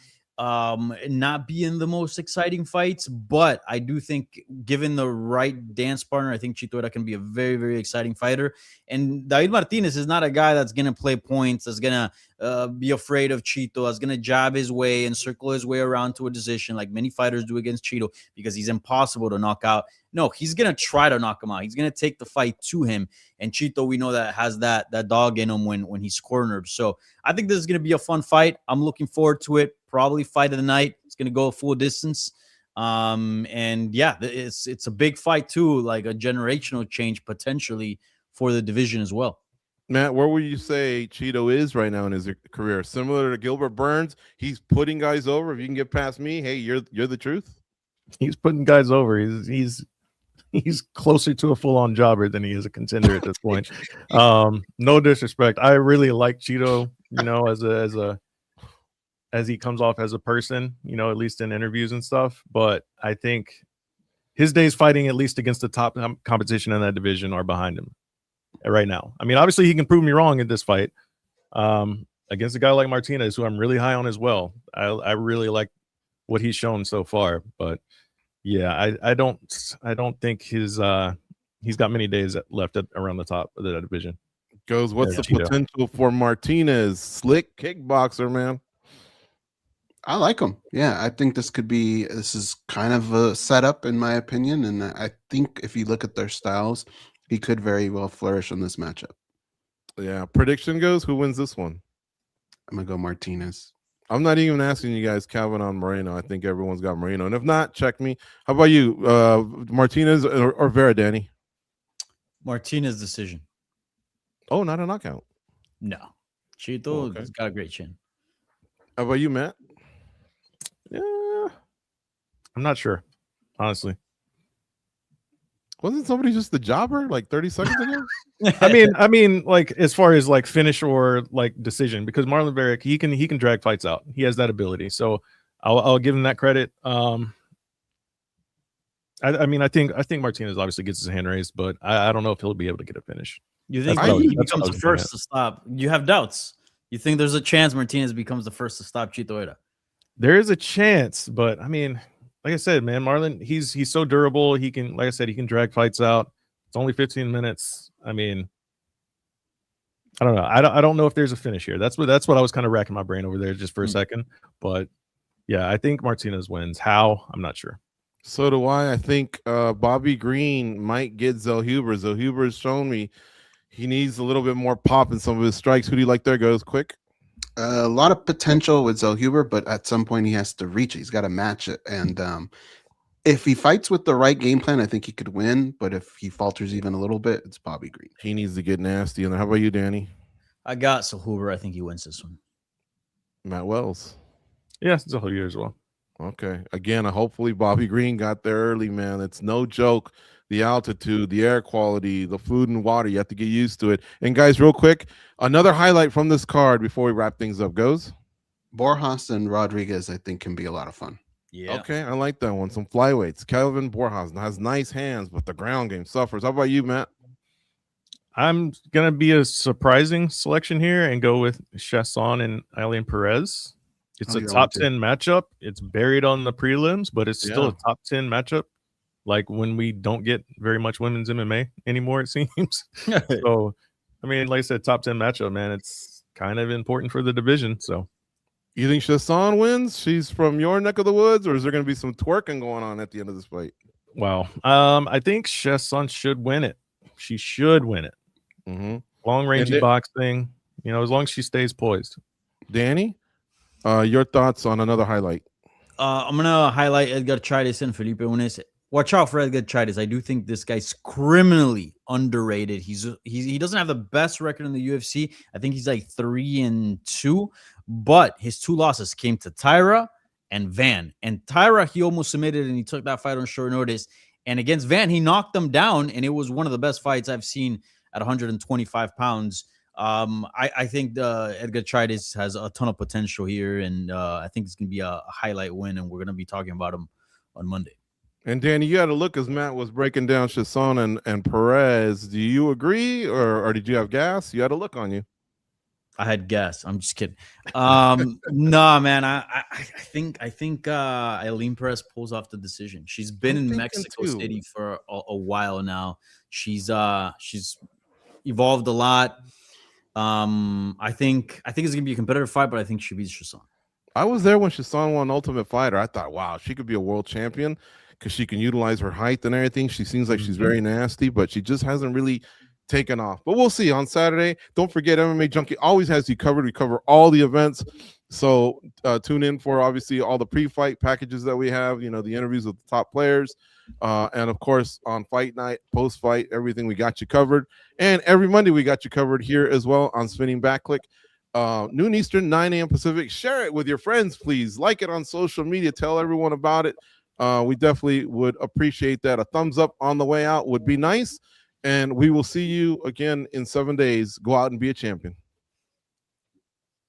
not be in the most exciting fights, but I do think, given the right dance partner, I think Chito Vera can be a very, very exciting fighter. And David Martinez is not a guy that's going to play points, that's going to be afraid of Chito, that's going to jab his way and circle his way around to a decision like many fighters do against Chito, because he's impossible to knock out. No, he's going to try to knock him out. He's going to take the fight to him. And Chito, we know that has that dog in him when he's cornered. So I think this is going to be a fun fight. I'm looking forward to it. Probably fight of the night. It's going to go a full distance. And yeah, it's a big fight too, like a generational change potentially for the division as well. Matt, where would you say Chito is right now in his career? Similar to Gilbert Burns, he's putting guys over. If you can get past me, hey, you're the truth. He's putting guys over. He's closer to a full-on jobber than he is a contender at this point. No disrespect. I really like Chito, as he comes off as a person, at least in interviews and stuff. But I think his days fighting, at least against the top competition in that division, are behind him right now. I mean, obviously he can prove me wrong in this fight against a guy like Martinez, who I'm really high on as well. I really like what he's shown so far, but yeah, I don't think he's got many days left around the top of that division. What's the potential for Martinez? Slick kickboxer, man. I like him. Yeah, I think this is kind of a setup in my opinion. And I think if you look at their styles, he could very well flourish in this matchup. Yeah. Prediction goes, who wins this one? I'm going to go Martinez. I'm not even asking you guys Calvin on Moreno. I think everyone's got Moreno. And if not, check me. How about you? Martinez or Vera, Danny? Martinez decision. Oh, not a knockout. No. Chito has got a great chin. How about you, Matt? Yeah. I'm not sure, honestly. Wasn't somebody just the jobber like 30 seconds ago? I mean, like, as far as like finish or like decision, because Marlon Vera, he can drag fights out. He has that ability, so I'll give him that credit. I think Martinez obviously gets his hand raised, but I don't know if he'll be able to get a finish. You think he becomes the first to stop? You have doubts. You think there's a chance Martinez becomes the first to stop Chito Vera? There is a chance, but I mean, like I said, man, Marlon, he's so durable. He can, like I said, he can drag fights out. It's only 15 minutes. I mean, I don't know. I don't know if there's a finish here. That's what I was kind of racking my brain over there just for a second. But yeah, I think Martinez wins. How? I'm not sure. So do I. I think Bobby Green might get Zellhuber. Zellhuber has shown me he needs a little bit more pop in some of his strikes. Who do you like there? Goes quick. A lot of potential with Zellhuber, but at some point he has to reach it. He's got to match it. And if he fights with the right game plan, I think he could win. But if he falters even a little bit, it's Bobby Green. He needs to get nasty. And how about you, Danny? I got Zellhuber. I think he wins this one. Matt Wells. Yeah, it's a whole year as well. Okay. Again, hopefully Bobby Green got there early, man. It's no joke. The altitude, the air quality, the food and water. You have to get used to it. And guys, real quick, another highlight from this card before we wrap things up goes. Borjas and Rodriguez, I think, can be a lot of fun. Yeah. Okay, I like that one. Some flyweights. Kelvin Borjas has nice hands, but the ground game suffers. How about you, Matt? I'm gonna be a surprising selection here and go with Chasson and Eileen Perez. It's a top 10 matchup. It's buried on the prelims, but it's still a top 10 matchup. Like when we don't get very much women's MMA anymore, it seems. So, I mean, like I said, top 10 matchup, man. It's kind of important for the division. So, you think Chasson wins? She's from your neck of the woods, or is there going to be some twerking going on at the end of this fight? wow. I think Chasson should win it. She should win it. Long range boxing, you know, as long as she stays poised. Danny, your thoughts on another highlight? I'm gonna highlight Edgar Chairez and Felipe Unes. Watch out for Edgar Chairez. I do think this guy's criminally underrated. He doesn't have the best record in the UFC. I think he's like 3-2, but his 2 losses came to Tyra and Van. And Tyra, he almost submitted and he took that fight on short notice. And against Van, he knocked them down, and it was one of the best fights I've seen at 125 pounds. I think Edgar Chairez has a ton of potential here, and I think it's going to be a highlight win, and we're going to be talking about him on Monday. And Danny, you got to look as Matt was breaking down Chasson and Perez. Do you agree, or did you have gas? You had a look on you. I had gas. I'm just kidding. No, man. I think Eileen Perez pulls off the decision. She's been in Mexico City for a while now. She's evolved a lot. I think it's gonna be a competitive fight, but I think she beats Chasson. I was there when Chasson won Ultimate Fighter. I thought, wow, she could be a world champion because she can utilize her height and everything. She seems like she's very nasty, but she just hasn't really taken off. But we'll see on Saturday. Don't forget, MMA Junkie always has you covered. We cover all the events. So tune in for obviously all the pre-fight packages that we have, you know, the interviews with the top players. And of course, on fight night, post-fight, everything we got you covered. And every Monday we got you covered here as well on Spinning Back Clique. Noon Eastern, 9 a.m. Pacific. Share it with your friends, please. Like it on social media. Tell everyone about it. We definitely would appreciate that. A thumbs up on the way out would be nice. And we will see you again in 7 days. Go out and be a champion.